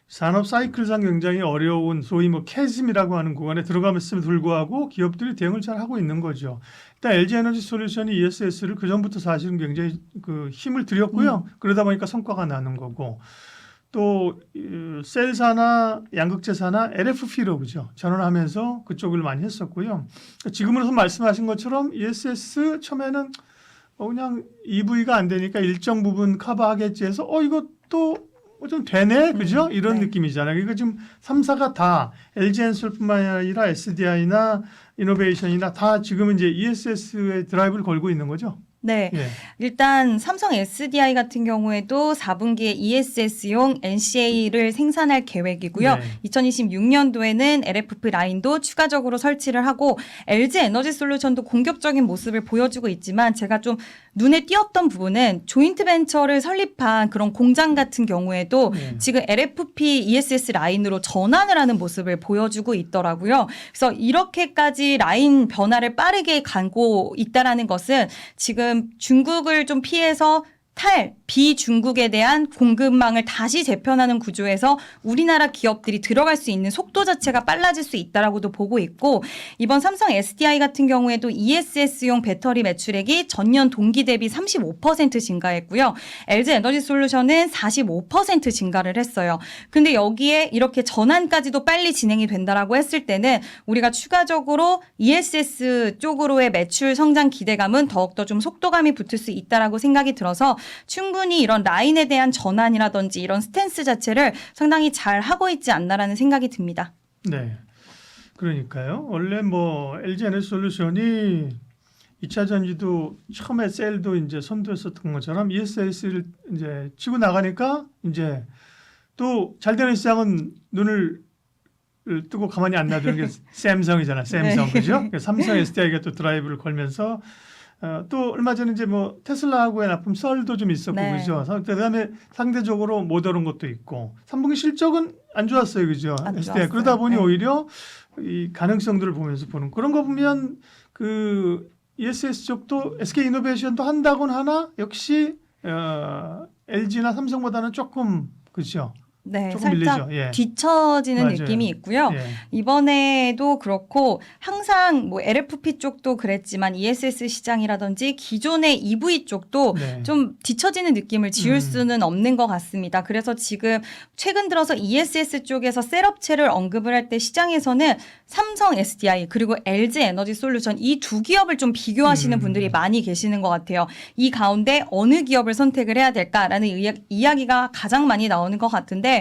S1: 산업 사이클상 굉장히 어려운 소위 뭐 캐즘이라고 하는 구간에 들어감에도 불구하고 기업들이 대응을 잘 하고 있는 거죠. 일단 LG 에너지 솔루션이 ESS를 그 전부터 사실은 굉장히 그 힘을 들였고요. 그러다 보니까 성과가 나는 거고 또 셀사나 양극재사나 LFP로 그죠 전환하면서 그쪽을 많이 했었고요. 지금으로서 말씀하신 것처럼 ESS 처음에는 그냥 EV가 안 되니까 일정 부분 커버하겠지 해서 이것도 좀 되네, 그죠? 이런 느낌이잖아요. 그러니까 지금 3사가 다 LG엔솔뿐만 아니라 SDI나 이노베이션이나 다 지금은 이제 ESS에 드라이브를 걸고 있는 거죠.
S2: 네.
S1: 예.
S2: 일단 삼성 SDI 같은 경우에도 4분기에 ESS용 NCA를 생산할 계획이고요.
S1: 네.
S2: 2026년도에는 LFP 라인도 추가적으로 설치를 하고 LG 에너지 솔루션도 공격적인 모습을 보여주고 있지만 제가 좀 눈에 띄었던 부분은 조인트 벤처를 설립한 그런 공장 같은 경우에도
S1: 네.
S2: 지금 LFP ESS 라인으로 전환을 하는 모습을 보여주고 있더라고요. 그래서 이렇게까지 라인 변화를 빠르게 가고 있다라는 것은 지금 중국을 좀 피해서 비중국에 대한 공급망을 다시 재편하는 구조에서 우리나라 기업들이 들어갈 수 있는 속도 자체가 빨라질 수 있다라고도 보고 있고 이번 삼성 SDI 같은 경우에도 ESS용 배터리 매출액이 전년 동기 대비 35% 증가했고요. LG 에너지 솔루션은 45% 증가를 했어요. 근데 여기에 이렇게 전환까지도 빨리 진행이 된다라고 했을 때는 우리가 추가적으로 ESS 쪽으로의 매출 성장 기대감은 더욱더 좀 속도감이 붙을 수 있다라고 생각이 들어서 충분히 이런 라인에 대한 전환이라든지 이런 스탠스 자체를 상당히 잘 하고 있지 않나라는 생각이 듭니다.
S1: 네. 그러니까요. 원래 뭐 LG 에너지 솔루션이 2차 전지도 처음에 셀도 이제 선도했었던 것처럼 ESS를 이제 치고 나가니까 이제 또 잘 되는 시장은 눈을 뜨고 가만히 안 놔두는 게 샘성이잖아. 샘성.
S2: 네.
S1: 그죠? 삼성 SDI가 또 드라이브를 걸면서 또 얼마 전에 이제 뭐 테슬라하고의 납품 썰도 좀 있었고
S2: 네.
S1: 그죠. 그다음에 상대적으로 못 오른 것도 있고 3분기 실적은 안 좋았어요, 그죠.
S2: 안
S1: SDI
S2: 좋았어요.
S1: 그러다 보니
S2: 네.
S1: 오히려 이 가능성들을 보면서 보는 그런 거 보면 그 ESS 쪽도 SK 이노베이션도 한다곤 하나 역시 LG나 삼성보다는 조금 그죠.
S2: 네,
S1: 조금
S2: 살짝
S1: 밀리죠. 예.
S2: 뒤처지는
S1: 맞아요.
S2: 느낌이 있고요.
S1: 예.
S2: 이번에도 그렇고 항상 뭐 LFP 쪽도 그랬지만 ESS 시장이라든지 기존의 EV 쪽도
S1: 네.
S2: 좀 뒤처지는 느낌을 지울 수는 없는 것 같습니다. 그래서 지금 최근 들어서 ESS 쪽에서 셀업체를 언급을 할 때 시장에서는 삼성 SDI 그리고 LG 에너지 솔루션 이 두 기업을 좀 비교하시는 분들이 많이 계시는 것 같아요. 이 가운데 어느 기업을 선택을 해야 될까라는 이야기가 가장 많이 나오는 것 같은데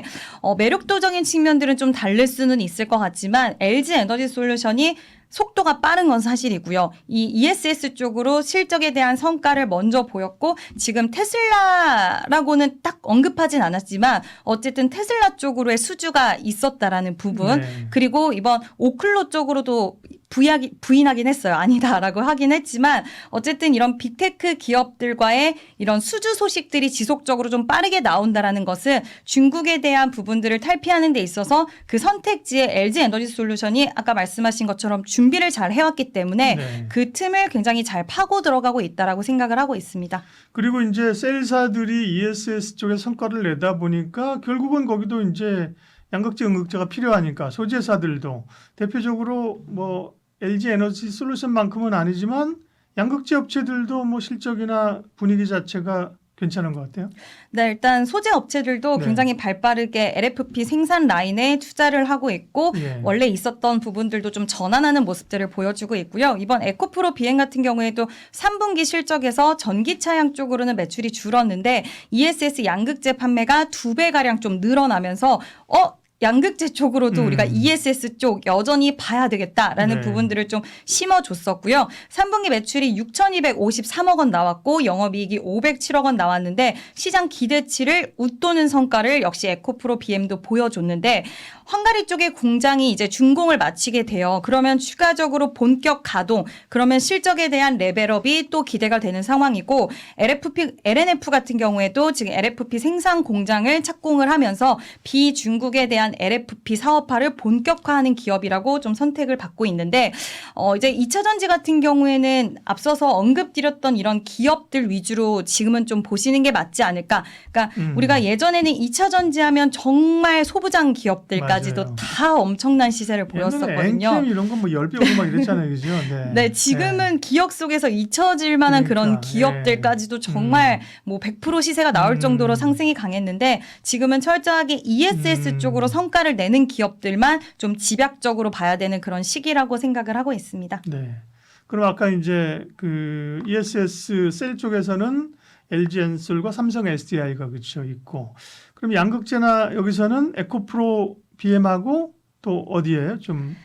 S2: 매력도적인 측면들은 좀 다를 수는 있을 것 같지만 LG 에너지 솔루션이 속도가 빠른 건 사실이고요. 이 ESS 쪽으로 실적에 대한 성과를 먼저 보였고 지금 테슬라라고는 딱 언급하진 않았지만 어쨌든 테슬라 쪽으로의 수주가 있었다라는 부분
S1: 네.
S2: 그리고 이번 오클로 쪽으로도 부인하긴 했어요. 아니다라고 하긴 했지만 어쨌든 이런 빅테크 기업들과의 이런 수주 소식들이 지속적으로 좀 빠르게 나온다라는 것은 중국에 대한 부분들을 탈피하는 데 있어서 그 선택지에 LG 에너지 솔루션이 아까 말씀하신 것처럼 준비를 잘 해왔기 때문에
S1: 네.
S2: 그 틈을 굉장히 잘 파고 들어가고 있다라고 생각을 하고 있습니다.
S1: 그리고 이제 셀사들이 ESS 쪽에 성과를 내다 보니까 결국은 거기도 이제 양극재, 음극재가 필요하니까 소재사들도 대표적으로 뭐 LG 에너지 솔루션만큼은 아니지만 양극재 업체들도 뭐 실적이나 분위기 자체가 괜찮은 것 같아요.
S2: 네, 일단 소재 업체들도
S1: 네.
S2: 굉장히 발빠르게 LFP 생산 라인에 투자를 하고 있고
S1: 예.
S2: 원래 있었던 부분들도 좀 전환하는 모습들을 보여주고 있고요. 이번 에코프로 비행 같은 경우에도 3분기 실적에서 전기차량 쪽으로는 매출이 줄었는데 ESS 양극재 판매가 2배가량 좀 늘어나면서 양극재 쪽으로도 우리가 ESS 쪽 여전히 봐야 되겠다라는
S1: 네.
S2: 부분들을 좀 심어줬었고요. 3분기 매출이 6,253억 원 나왔고 영업이익이 507억 원 나왔는데 시장 기대치를 웃도는 성과를 역시 에코프로 BM도 보여줬는데 헝가리 쪽의 공장이 이제 준공을 마치게 돼요. 그러면 추가적으로 본격 가동, 그러면 실적에 대한 레벨업이 또 기대가 되는 상황이고 LNF 같은 경우에도 지금 LFP 생산 공장을 착공을 하면서 비중국에 대한 LFP 사업화를 본격화하는 기업이라고 좀 선택을 받고 있는데 이제 2차 전지 같은 경우에는 앞서서 언급드렸던 이런 기업들 위주로 지금은 좀 보시는 게 맞지 않을까. 그러니까 우리가 예전에는 2차 전지 하면 정말 소부장 기업들까지도
S1: 맞아요.
S2: 다 엄청난 시세를 보였었거든요.
S1: 엔캠 이런 건 뭐 10배 오고 막 이랬잖아요. 그죠? 네.
S2: 네, 지금은 기억 속에서 잊혀질 만한 그런
S1: 그러니까,
S2: 기업들까지도 정말 뭐 100% 시세가 나올 정도로 상승이 강했는데 지금은 철저하게 ESS 쪽으로 성과를 내는 기업들만 좀 집약적으로 봐야 되는 그런 시기라고 생각을 하고 있습니다.
S1: 네. 그럼 아까 이제 그 ESS 셀 쪽에서는 LG 엔솔과 삼성 SDI가 그렇죠 있고 그럼 양극재나 여기서는 에코프로 BM하고 또 어디에 좀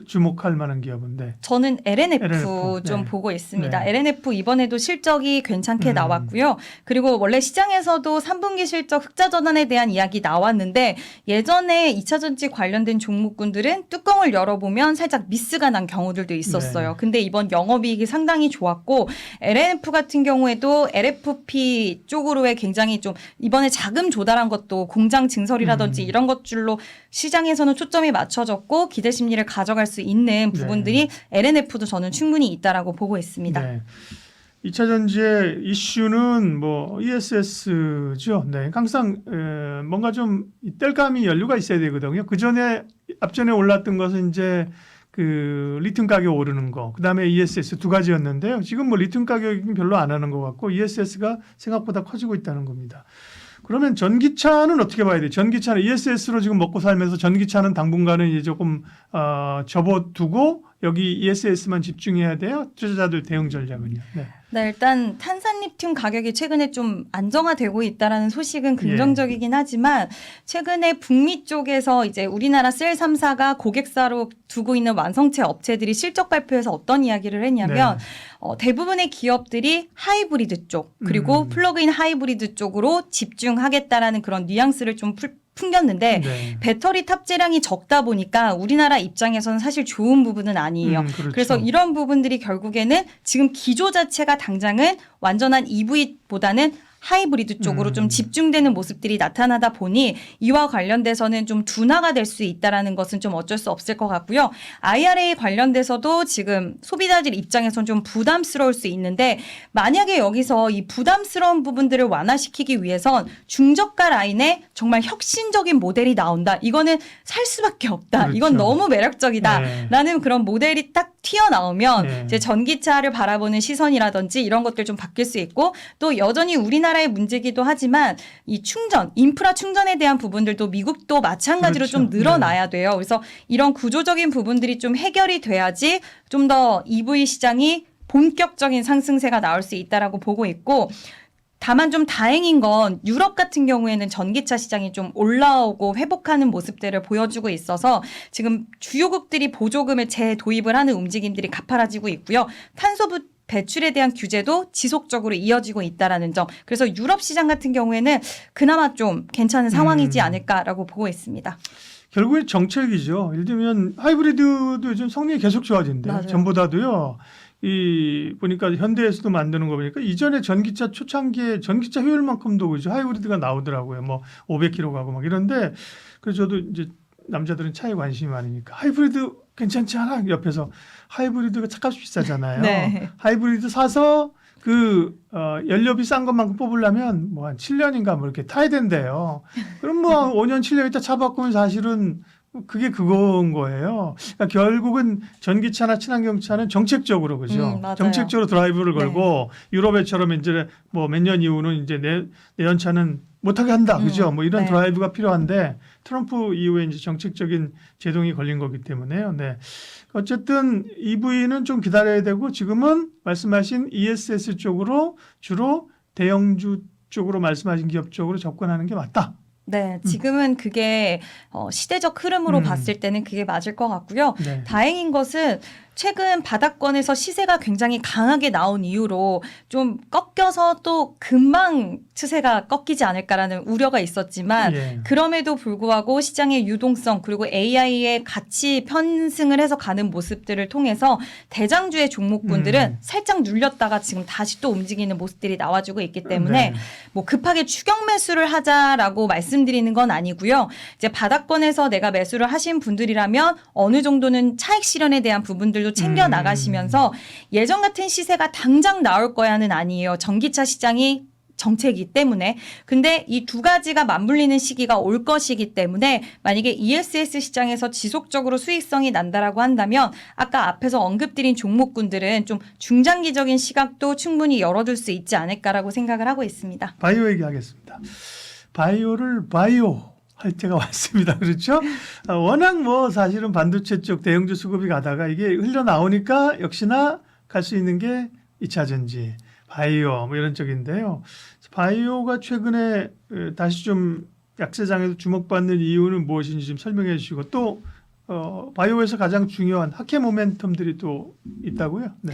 S1: 주목할 만한 기업인데.
S2: 저는 LNF
S1: LNF,
S2: 좀
S1: 네.
S2: 보고 있습니다.
S1: 네.
S2: LNF 이번에도 실적이 괜찮게 나왔고요. 그리고 원래 시장에서도 3분기 실적 흑자 전환에 대한 이야기 나왔는데 예전에 2차 전지 관련된 종목군들은 뚜껑을 열어보면 살짝 미스가 난 경우들도 있었어요.
S1: 네.
S2: 근데 이번 영업이익이 상당히 좋았고 LNF 같은 경우에도 LFP 쪽으로의 굉장히 좀 이번에 자금 조달한 것도 공장 증설이라든지 이런 것들로 시장에서는 초점이 맞춰졌고 기대 심리를 가져갈 수 있는 부분들이 LNF도 저는 충분히 있다라고 보고 있습니다.
S1: 네. 2차 전지의 이슈는 뭐 ESS죠. 네. 항상 뭔가 좀 뗄감이 연료가 있어야 되거든요. 그 전에 앞전에 올랐던 것은 이제 그 리튬 가격 오르는 거, 그 다음에 ESS 두 가지였는데요. 지금 뭐 리튬 가격이 별로 안 하는 것 같고 ESS가 생각보다 커지고 있다는 겁니다. 그러면 전기차는 어떻게 봐야 돼요? 전기차는 ESS로 지금 먹고 살면서 전기차는 당분간은 이제 조금 접어두고 여기 ESS만 집중해야 돼요. 투자자들 대응 전략은요. 네.
S2: 네, 일단 탄산리튬 가격이 최근에 좀 안정화되고 있다라는 소식은 긍정적이긴 하지만 최근에 북미 쪽에서 이제 우리나라 셀 3사가 고객사로 두고 있는 완성체 업체들이 실적 발표에서 어떤 이야기를 했냐면 대부분의 기업들이 하이브리드 쪽 그리고 플러그인 하이브리드 쪽으로 집중하겠다라는 그런 뉘앙스를 좀 풍겼는데
S1: 네.
S2: 배터리 탑재량이 적다 보니까 우리나라 입장에서는 사실 좋은 부분은 아니에요.
S1: 그렇죠.
S2: 그래서 이런 부분들이 결국에는 지금 기조 자체가 당장은 완전한 EV보다는 하이브리드 쪽으로 좀 집중되는 모습들이 나타나다 보니 이와 관련돼서는 좀 둔화가 될 수 있다라는 것은 좀 어쩔 수 없을 것 같고요. IRA 관련돼서도 지금 소비자들 입장에서는 좀 부담스러울 수 있는데 만약에 여기서 이 부담스러운 부분들을 완화시키기 위해선 중저가 라인에 정말 혁신적인 모델이 나온다. 이거는 살 수밖에 없다.
S1: 그렇죠.
S2: 이건 너무 매력적이다.
S1: 네.
S2: 라는 그런 모델이 딱 튀어나오면
S1: 네.
S2: 이제 전기차를 바라보는 시선이라든지 이런 것들 좀 바뀔 수 있고 또 여전히 우리나라의 문제기도 하지만 이 충전, 인프라 충전에 대한 부분들도 미국도 마찬가지로
S1: 그렇죠.
S2: 좀 늘어나야 돼요. 그래서 이런 구조적인 부분들이 좀 해결이 돼야지 좀 더 EV 시장이 본격적인 상승세가 나올 수 있다라고 보고 있고 다만 좀 다행인 건 유럽 같은 경우에는 전기차 시장이 좀 올라오고 회복하는 모습들을 보여주고 있어서 지금 주요국들이 보조금을 재도입을 하는 움직임들이 가파라지고 있고요. 탄소 배출에 대한 규제도 지속적으로 이어지고 있다라는 점. 그래서 유럽 시장 같은 경우에는 그나마 좀 괜찮은 상황이지 않을까라고 보고 있습니다.
S1: 결국엔 정책이죠. 예를 들면 하이브리드도 요즘 성능이 계속 좋아진대요.
S2: 맞아요.
S1: 전보다도요. 이 보니까 현대에서도 만드는 거 보니까 이전에 전기차 초창기에 전기차 효율만큼도 그죠 하이브리드가 나오더라고요. 뭐 500km 가고 막 이런데 그래서 저도 이제 남자들은 차에 관심이 많으니까 하이브리드 괜찮지 않아? 옆에서 하이브리드가 차값이 비싸잖아요.
S2: 네.
S1: 하이브리드 사서 그 연료비 싼 것만큼 뽑으려면 뭐 한 7년인가 뭐 이렇게 타야 된대요. 그럼 뭐 5년 7년 있다 차 바꾸면 사실은 그게 그건 거예요. 그러니까 결국은 전기차나 친환경차는 정책적으로 그죠.
S2: 맞아요.
S1: 정책적으로 드라이브를 걸고 유럽에처럼 이제 뭐 몇 년 이후는 이제 내연차는 못하게 한다, 그죠. 뭐 이런
S2: 네.
S1: 드라이브가 필요한데 트럼프 이후에 이제 정책적인 제동이 걸린 거기 때문에요. 네. 어쨌든 EV는 좀 기다려야 되고 지금은 말씀하신 ESS 쪽으로 주로 대형주 쪽으로 말씀하신 기업 쪽으로 접근하는 게 맞다.
S2: 네, 지금은 그게 시대적 흐름으로 봤을 때는 그게 맞을 것 같고요.
S1: 네.
S2: 다행인 것은 최근 바닥권에서 시세가 굉장히 강하게 나온 이후로 좀 꺾여서 또 금방 추세가 꺾이지 않을까라는 우려가 있었지만
S1: 예.
S2: 그럼에도 불구하고 시장의 유동성 그리고 AI의 같이 편승을 해서 가는 모습들을 통해서 대장주의 종목군들은 살짝 눌렸다가 지금 다시 또 움직이는 모습들이 나와주고 있기 때문에
S1: 네.
S2: 뭐 급하게 추격 매수를 하자라고 말씀드리는 건 아니고요. 이제 바닥권에서 내가 매수를 하신 분들이라면 어느 정도는 차익 실현에 대한 부분들도 챙겨 나가시면서 예전 같은 시세가 당장 나올 거야는 아니에요. 전기차 시장이 정책이기 때문에. 근데 이 두 가지가 맞물리는 시기가 올 것이기 때문에 만약에 ESS 시장에서 지속적으로 수익성이 난다라고 한다면 아까 앞에서 언급드린 종목군들은 좀 중장기적인 시각도 충분히 열어둘 수 있지 않을까라고 생각을 하고 있습니다.
S1: 바이오 얘기하겠습니다. 바이오를 바이오 할 때가 왔습니다. 그렇죠? 워낙 뭐 사실은 반도체 쪽 대형주 수급이 가다가 이게 흘러나오니까 역시나 갈 수 있는 게 2차 전지, 바이오 뭐 이런 쪽인데요. 바이오가 최근에 다시 좀 약세장에서 주목받는 이유는 무엇인지 좀 설명해 주시고 또 바이오에서 가장 중요한 학회 모멘텀들이 또 있다고요? 네.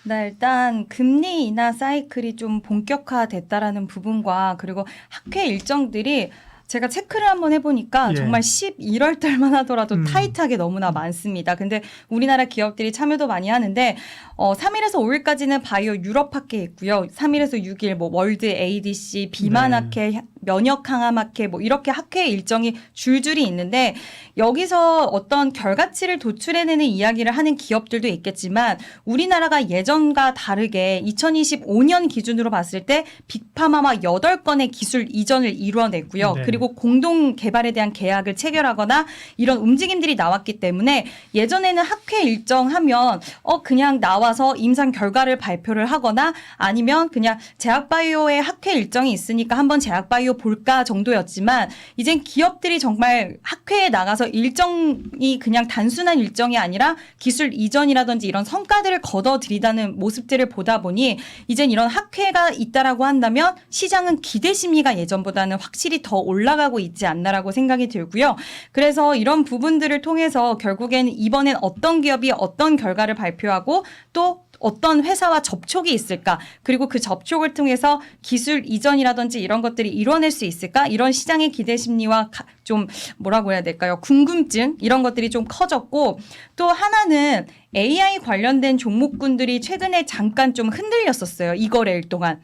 S2: 네, 일단 금리 인하 사이클이 좀 본격화됐다라는 부분과 그리고 학회 일정들이 제가 체크를 한번 해보니까
S1: 예.
S2: 정말 11월 달만 하더라도
S1: 음.
S2: 타이트하게 너무나 많습니다. 근데 우리나라 기업들이 참여도 많이 하는데 3일에서 5일까지는 바이오 유럽 학회 있고요. 3일에서 6일 뭐 월드 ADC, 비만
S1: 네.
S2: 학회, 면역 항암 학회 뭐 이렇게 학회 일정이 줄줄이 있는데 여기서 어떤 결과치를 도출해내는 이야기를 하는 기업들도 있겠지만 우리나라가 예전과 다르게 2025년 기준으로 봤을 때 빅파마와 8건의 기술 이전을 이루어냈고요.
S1: 네.
S2: 그리고 공동 개발에 대한 계약을 체결하거나 이런 움직임들이 나왔기 때문에 예전에는 학회 일정 하면 그냥 나와서 임상 결과를 발표를 하거나 아니면 그냥 제약바이오의 학회 일정이 있으니까 한번 제약바이오 볼까 정도였지만 이젠 기업들이 정말 학회에 나가서 일정이 그냥 단순한 일정이 아니라 기술 이전이라든지 이런 성과들을 거둬들이다는 모습들을 보다 보니 이젠 이런 학회가 있다라고 한다면 시장은 기대 심리가 예전보다는 확실히 더 올라가고 있지 않나라고 생각이 들고요. 그래서 이런 부분들을 통해서 결국엔 이번엔 어떤 기업이 어떤 결과를 발표하고 또 어떤 회사와 접촉이 있을까? 그리고 그 접촉을 통해서 기술 이전이라든지 이런 것들이 이뤄낼 수 있을까? 이런 시장의 기대 심리와 좀 뭐라고 해야 될까요? 궁금증 이런 것들이 좀 커졌고 또 하나는 AI 관련된 종목군들이 최근에 잠깐 좀 흔들렸었어요. 이거래일 동안.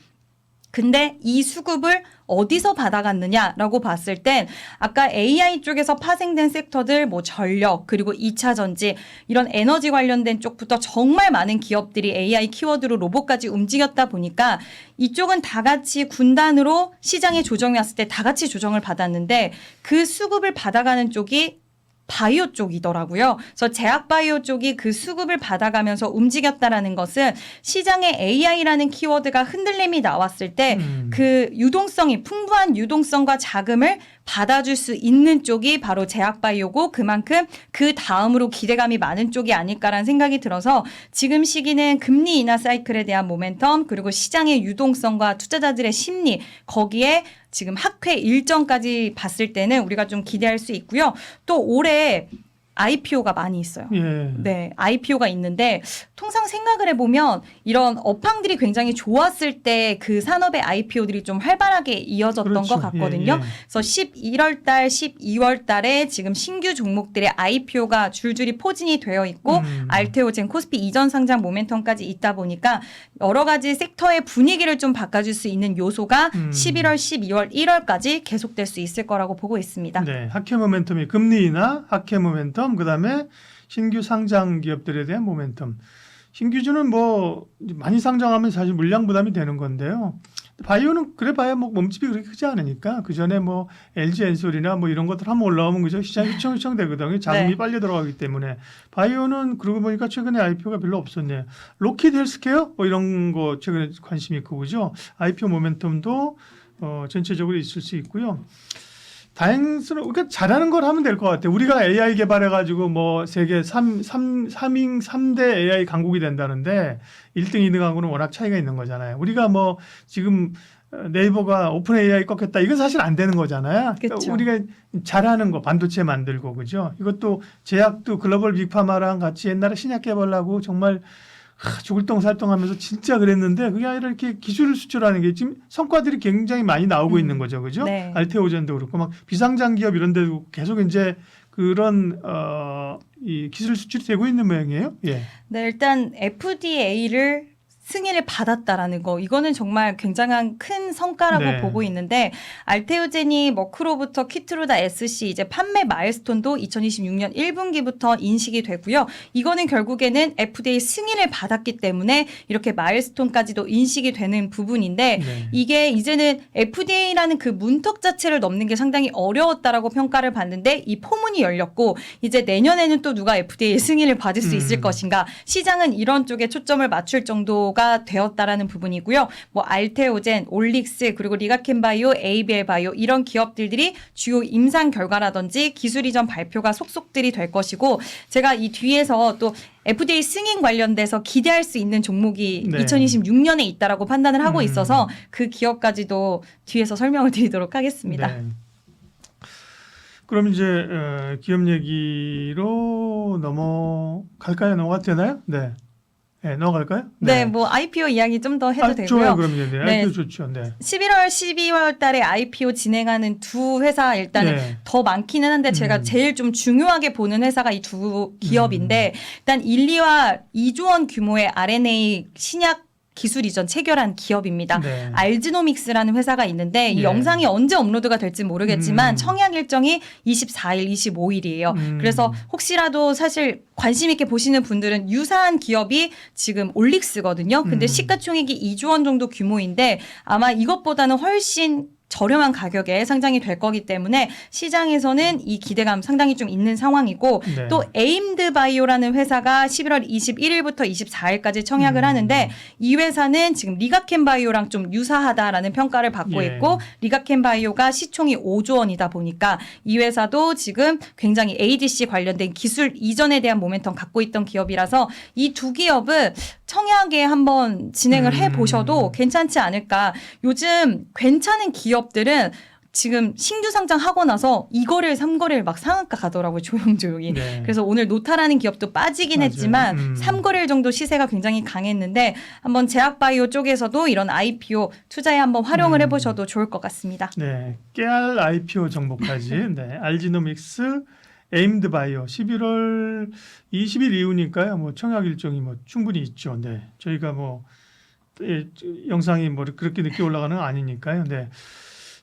S2: 근데 이 수급을 어디서 받아갔느냐라고 봤을 땐 아까 AI 쪽에서 파생된 섹터들 뭐 전력 그리고 2차 전지 이런 에너지 관련된 쪽부터 정말 많은 기업들이 AI 키워드로 로봇까지 움직였다 보니까 이쪽은 다 같이 군단으로 시장에 조정이 왔을 때 다 같이 조정을 받았는데 그 수급을 받아가는 쪽이 바이오 쪽이더라고요. 그래서 제약바이오 쪽이 그 수급을 받아가면서 움직였다라는 것은 시장에 AI라는 키워드가 흔들림이 나왔을 때 그 유동성이 풍부한 유동성과 자금을 받아줄 수 있는 쪽이 바로 제약바이오고 그만큼 그 다음으로 기대감이 많은 쪽이 아닐까라는 생각이 들어서 지금 시기는 금리 인하 사이클에 대한 모멘텀 그리고 시장의 유동성과 투자자들의 심리 거기에 지금 학회 일정까지 봤을 때는 우리가 좀 기대할 수 있고요. 또 올해 IPO가 많이 있어요.
S1: 예.
S2: 네, IPO가 있는데 통상 생각을 해보면 이런 업황들이 굉장히 좋았을 때 그 산업의 IPO들이 좀 활발하게 이어졌던
S1: 그렇죠.
S2: 것 같거든요.
S1: 예, 예.
S2: 그래서 11월 달, 12월 달에 지금 신규 종목들의 IPO가 줄줄이 포진이 되어 있고 알테오젠, 코스피 이전 상장 모멘텀까지 있다 보니까 여러 가지 섹터의 분위기를 좀 바꿔줄 수 있는 요소가 11월, 12월, 1월까지 계속될 수 있을 거라고 보고 있습니다.
S1: 네, 학회 모멘텀이 금리 인하, 학회 모멘텀, 그다음에 신규 상장 기업들에 대한 모멘텀. 신규주는 뭐 많이 상장하면 사실 물량 부담이 되는 건데요. 바이오는 그래 봐야 뭐 몸집이 그렇게 크지 않으니까 그 전에 뭐 LG 엔솔이나 뭐 이런 것들 한번 올라오면 그죠 시장이 휘청휘청 되거든요. 자금이
S2: 네.
S1: 빨리 들어가기 때문에 바이오는 그러고 보니까 최근에 IPO가 별로 없었네요. 로키드 헬스케어 뭐 이런 거 최근에 관심이 있고 그죠. IPO 모멘텀도 전체적으로 있을 수 있고요. 그러니까 잘하는 걸 하면 될 것 같아요. 우리가 AI 개발해가지고 뭐 세계 3대 AI 강국이 된다는데 1등, 2등하고는 워낙 차이가 있는 거잖아요. 우리가 뭐 지금 네이버가 오픈 AI 꺾였다. 이건 사실 안 되는 거잖아요. 그러니까
S2: 그쵸.
S1: 우리가 잘하는 거 반도체 만들고 그죠. 이것도 제약도 글로벌 빅파마랑 같이 옛날에 신약 개발하고 정말 죽을 똥살똥하면서 진짜 그랬는데 그게 아니라 이렇게 기술을 수출하는 게 지금 성과들이 굉장히 많이 나오고 있는 거죠, 그죠?
S2: 네.
S1: 알테오젠도 그렇고 막 비상장 기업 이런 데도 계속 이제 그런 이 기술 수출이 되고 있는 모양이에요. 예.
S2: 네, 일단 FDA를 승인을 받았다라는 거 이거는 정말 굉장한 큰 성과라고
S1: 네.
S2: 보고 있는데 알테오젠이 머크로부터 키트루다 SC 이제 판매 마일스톤도 2026년 1분기부터 인식이 되고요. 이거는 결국에는 FDA 승인을 받았기 때문에 이렇게 마일스톤까지도 인식이 되는 부분인데
S1: 네.
S2: 이게 이제는 FDA라는 그 문턱 자체를 넘는 게 상당히 어려웠다라고 평가를 받는데 이 포문이 열렸고 이제 내년에는 또 누가 FDA 승인을 받을 수 있을 것인가 시장은 이런 쪽에 초점을 맞출 정도 가 되었다라는 부분이고요. 뭐 알테오젠, 올릭스 그리고 리가켄바이오, ABL바이오 이런 기업들이 주요 임상 결과라든지 기술 이전 발표가 속속들이 될 것이고 제가 이 뒤에서 또 FDA 승인 관련돼서 기대할 수 있는 종목이
S1: 네.
S2: 2026년에 있다라고 판단을 하고 있어서 그 기업까지도 뒤에서 설명을 드리도록 하겠습니다.
S1: 네. 그럼 이제 기업 얘기로 넘어갈까요? 넘어가도 되나요? 네. 네, 넘어갈까요?
S2: 네, 뭐 IPO 이야기 좀 더 해도 되고요.
S1: 좋아요. 그러면 네.
S2: 네.
S1: IPO 좋죠. 네.
S2: 11월, 12월 달에 IPO 진행하는 두 회사 일단은
S1: 네.
S2: 더 많기는 한데 제가 제일 좀 중요하게 보는 회사가 이 두 기업인데 일단 1, 2와 2조 원 규모의 RNA 신약 기술 이전 체결한 기업입니다.
S1: 네.
S2: 알지노믹스라는 회사가 있는데 이
S1: 예.
S2: 영상이 언제 업로드가 될지 모르겠지만
S1: 음.
S2: 청약 일정이 24일, 25일이에요. 그래서 혹시라도 사실 관심 있게 보시는 분들은 유사한 기업이 지금 올릭스거든요. 근데 시가총액이 2조 원 정도 규모인데 아마 이것보다는 훨씬 저렴한 가격에 상장이 될 거기 때문에 시장에서는 이 기대감 상당히 좀 있는 상황이고
S1: 네.
S2: 또 에임드 바이오라는 회사가 11월 21일부터 24일까지 청약을 하는데 이 회사는 지금 리가켄 바이오랑 좀 유사하다라는 평가를 받고
S1: 예.
S2: 있고 리가켄 바이오가 시총이 5조 원이다 보니까 이 회사도 지금 굉장히 ADC 관련된 기술 이전에 대한 모멘텀 갖고 있던 기업이라서 이 두 기업은 청약에 한번 진행을 해 보셔도 괜찮지 않을까. 요즘 괜찮은 기업들은 지금 신규 상장하고 나서 2거래일, 3거래일 막 상한가 가더라고요. 조용조용히.
S1: 네.
S2: 그래서 오늘 노타라는 기업도 빠지긴
S1: 맞아요.
S2: 했지만 3거래일 정도 시세가 굉장히 강했는데 한번 제약바이오 쪽에서도 이런 IPO 투자에 한번 활용을 해보셔도 좋을 것 같습니다.
S1: 네. 깨알 IPO 정보까지. 네. 알지노믹스, 에임드 바이오 11월 20일 이후니까요. 뭐 청약 일정이 뭐 충분히 있죠. 네. 저희가 뭐 영상이 뭐 그렇게 늦게 올라가는 건 아니니까요. 네.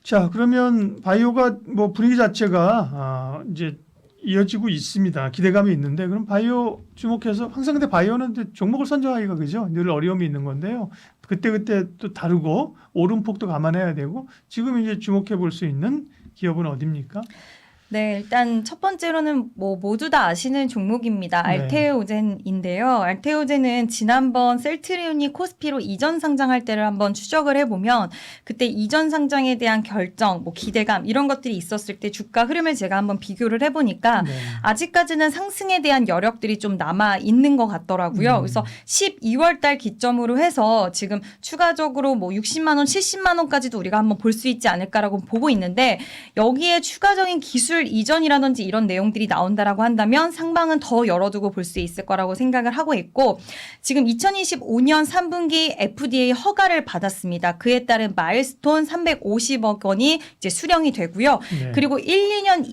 S1: 자, 그러면 바이오가 뭐 분위기 자체가 이제 이어지고 있습니다. 기대감이 있는데 그럼 바이오 주목해서 항상 근데 바이오는 종목을 선정하기가 그죠? 늘 어려움이 있는 건데요. 그때 또 다르고 오름폭도 감안해야 되고 지금 이제 주목해 볼 수 있는 기업은 어디입니까?
S2: 네, 일단 첫 번째로는 뭐 모두 다 아시는 종목입니다.
S1: 네.
S2: 알테오젠인데요. 알테오젠은 지난번 셀트리온이 코스피로 이전 상장할 때를 한번 추적을 해보면 그때 이전 상장에 대한 결정, 뭐 기대감 이런 것들이 있었을 때 주가 흐름을 제가 한번 비교를 해보니까
S1: 네.
S2: 아직까지는 상승에 대한 여력들이 좀 남아 있는 것 같더라고요. 그래서 12월 달 기점으로 해서 지금 추가적으로 뭐 60만 원, 70만 원까지도 우리가 한번 볼 수 있지 않을까라고 보고 있는데 여기에 추가적인 기술 이전이라든지 이런 내용들이 나온다라고 한다면 상방은 더 열어두고 볼 수 있을 거라고 생각을 하고 있고 지금 2025년 3분기 FDA 허가를 받았습니다. 그에 따른 마일스톤 350억 원이 이제 수령이 되고요.
S1: 네.
S2: 그리고 1, 2년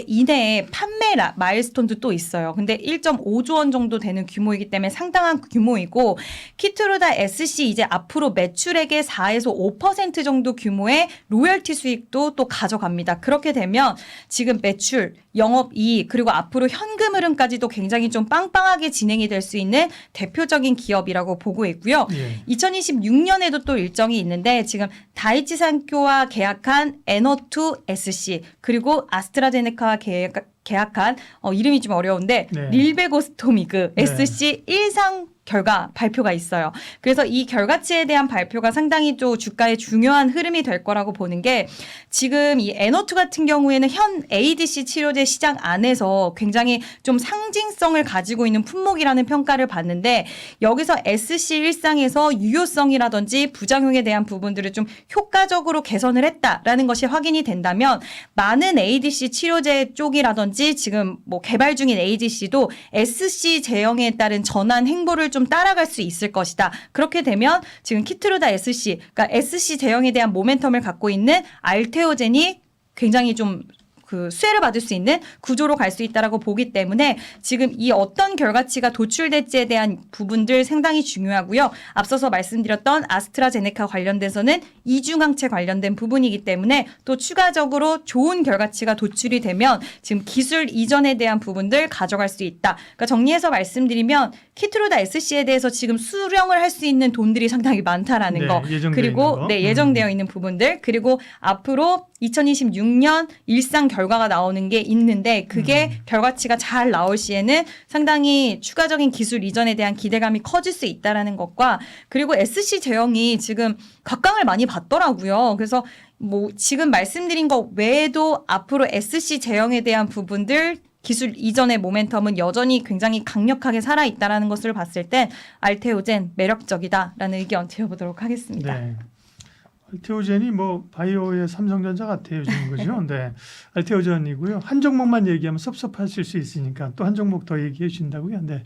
S2: 이내에 판매 마일스톤도 또 있어요. 근데 1.5조 원 정도 되는 규모이기 때문에 상당한 규모이고 키트루다 SC 이제 앞으로 매출액의 4에서 5% 정도 규모의 로열티 수익도 또 가져갑니다. 그렇게 되면 지금 매출, 영업이익 그리고 앞으로 현금 흐름까지도 굉장히 좀 빵빵하게 진행이 될 수 있는 대표적인 기업이라고 보고 있고요.
S1: 예.
S2: 2026년에도 또 일정이 있는데 지금 다이치 산교와 계약한 에너투 SC 그리고 아스트라제네카와 계약한 이름이 좀 어려운데
S1: 네.
S2: 릴베고스토미그
S1: 네.
S2: SC 1상 결과 발표가 있어요. 그래서 이 결과치에 대한 발표가 상당히 또 주가의 중요한 흐름이 될 거라고 보는 게 지금 이 에너투 같은 경우에는 현 ADC 치료제 시장 안에서 굉장히 좀 상징성을 가지고 있는 품목이라는 평가를 받는데 여기서 SC1상에서 유효성이라든지 부작용에 대한 부분들을 좀 효과적으로 개선을 했다라는 것이 확인이 된다면 많은 ADC 치료제 쪽이라든지 지금 뭐 개발 중인 ADC도 SC 제형에 따른 전환 행보를 좀 따라갈 수 있을 것이다. 그렇게 되면 지금 키트루다 SC, 그러니까 SC 제형에 대한 모멘텀을 갖고 있는 알테오젠이 굉장히 좀 그 수혜를 받을 수 있는 구조로 갈 수 있다라고 보기 때문에 지금 이 어떤 결과치가 도출될지에 대한 부분들 상당히 중요하고요. 앞서서 말씀드렸던 아스트라제네카 관련돼서는 이중항체 관련된 부분이기 때문에 또 추가적으로 좋은 결과치가 도출이 되면 지금 기술 이전에 대한 부분들 가져갈 수 있다. 그러니까 정리해서 말씀드리면 키트루다 SC에 대해서 지금 수령을 할 수 있는 돈들이 상당히 많다라는
S1: 네,
S2: 거.
S1: 예정되어
S2: 그리고
S1: 있는 거.
S2: 네, 예정되어 있는 부분들. 그리고 앞으로 2026년 일상 결과가 나오는 게 있는데 그게 결과치가 잘 나올 시에는 상당히 추가적인 기술 이전에 대한 기대감이 커질 수 있다라는 것과 그리고 SC 제형이 지금 각광을 많이 받더라고요. 그래서 뭐 지금 말씀드린 것 외에도 앞으로 SC 제형에 대한 부분들 기술 이전의 모멘텀은 여전히 굉장히 강력하게 살아있다라는 것을 봤을 땐 알테오젠 매력적이다라는 의견 드려보도록 하겠습니다.
S1: 네. 알테오젠이 뭐 바이오의 삼성전자 같아요 지금 그죠? 네, 알테오젠이고요. 한 종목만 얘기하면 섭섭하실 수 있으니까 또 한 종목 더 얘기해 주신다고요? 네.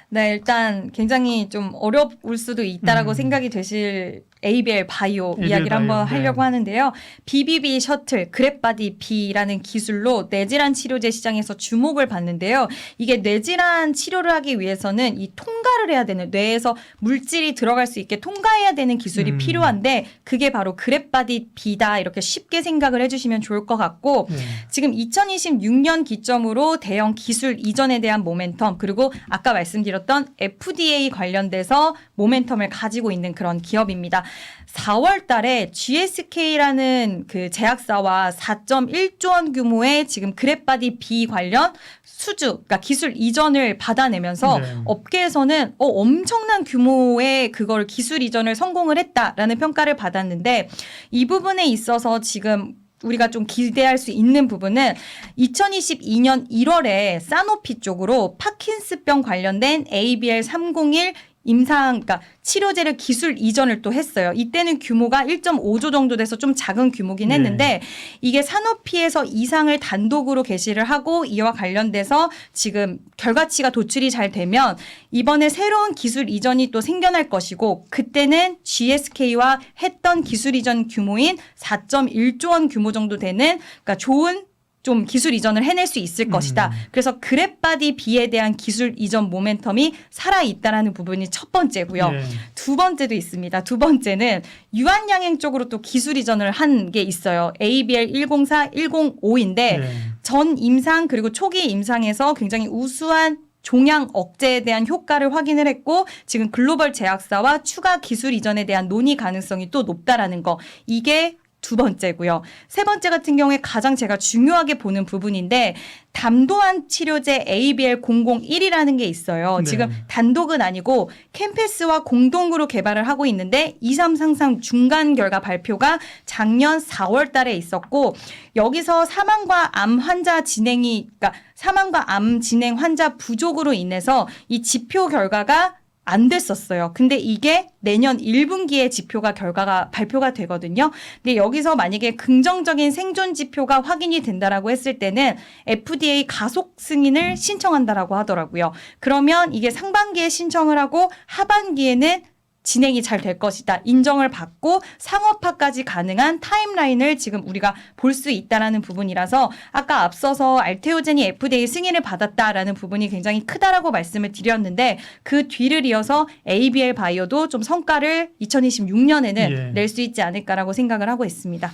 S2: 네, 일단 굉장히 좀 어려울 수도 있다라고
S1: 음.
S2: 생각이 되실 ABL 바이오
S1: ABL
S2: 이야기를 한번
S1: 바이오, 네.
S2: 하려고 하는데요. BBB 셔틀 그랩바디 B라는 기술로 뇌질환 치료제 시장에서 주목을 받는데요. 이게 뇌질환 치료를 하기 위해서는 이 통과를 해야 되는 뇌에서 물질이 들어갈 수 있게 통과해야 되는 기술이 필요한데 그게 바로 그랩바디 B다 이렇게 쉽게 생각을 해주시면 좋을 것 같고
S1: 네.
S2: 지금 2026년 기점으로 대형 기술 이전에 대한 모멘텀 그리고 아까 말씀드렸던 FDA 관련돼서 모멘텀을 가지고 있는 그런 기업입니다. 4월 달에 GSK라는 그 제약사와 4.1조 원 규모의 지금 그랩바디 B 관련 수주, 그러니까 기술 이전을 받아내면서
S1: 네.
S2: 업계에서는 엄청난 규모의 그걸 기술 이전을 성공을 했다라는 평가를 받았는데 이 부분에 있어서 지금 우리가 좀 기대할 수 있는 부분은 2022년 1월에 사노피 쪽으로 파킨스병 관련된 ABL301 임상, 그러니까 치료제를 기술 이전을 또 했어요. 이때는 규모가 1.5조 정도 돼서 좀 작은 규모긴 했는데 이게 사노피에서 이상을 단독으로 게시를 하고 이와 관련돼서 지금 결과치가 도출이 잘 되면 이번에 새로운 기술 이전이 또 생겨날 것이고 그때는 GSK와 했던 기술 이전 규모인 4.1조 원 규모 정도 되는 그러니까 좋은 좀 기술 이전을 해낼 수 있을 것이다. 그래서 그랩바디 B에 대한 기술 이전 모멘텀이 살아있다라는 부분이 첫 번째고요.
S1: 네.
S2: 두 번째도 있습니다. 두 번째는 유한양행 쪽으로 또 기술 이전을 한 게 있어요. ABL 104, 105인데
S1: 네.
S2: 전 임상 그리고 초기 임상에서 굉장히 우수한 종양 억제에 대한 효과를 확인을 했고 지금 글로벌 제약사와 추가 기술 이전에 대한 논의 가능성이 또 높다라는 거. 이게 두 번째고요. 세 번째 같은 경우에 가장 제가 중요하게 보는 부분인데 담도한 치료제 ABL001이라는 게 있어요.
S1: 네.
S2: 지금 단독은 아니고 캠패스와 공동으로 개발을 하고 있는데 2333 중간 결과 발표가 작년 4월 달에 있었고 여기서 사망과 암 환자 진행이 그러니까 사망과 암 진행 환자 부족으로 인해서 이 지표 결과가 안 됐었어요. 근데 이게 내년 1분기에 결과가 발표가 되거든요. 근데 여기서 만약에 긍정적인 생존 지표가 확인이 된다라고 했을 때는 FDA 가속 승인을 신청한다라고 하더라고요. 그러면 이게 상반기에 신청을 하고 하반기에는 진행이 잘 될 것이다. 인정을 받고 상업화까지 가능한 타임라인을 지금 우리가 볼 수 있다라는 부분이라서 아까 앞서서 알테오젠이 FDA 승인을 받았다라는 부분이 굉장히 크다라고 말씀을 드렸는데 그 뒤를 이어서 ABL 바이오도 좀 성과를 2026년에는
S1: 예.
S2: 낼 수 있지 않을까라고 생각을 하고 있습니다.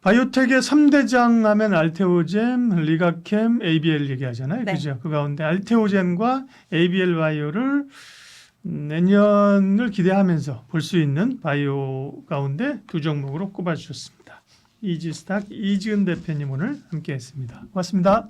S1: 바이오텍의 3대장 하면 알테오젠, 리가캠, ABL 얘기하잖아요.
S2: 네.
S1: 그죠? 그 가운데 알테오젠과 ABL 바이오를 내년을 기대하면서 볼 수 있는 바이오 가운데 두 종목으로 꼽아주셨습니다. 이지스탁 이지은 대표님 오늘 함께했습니다. 고맙습니다.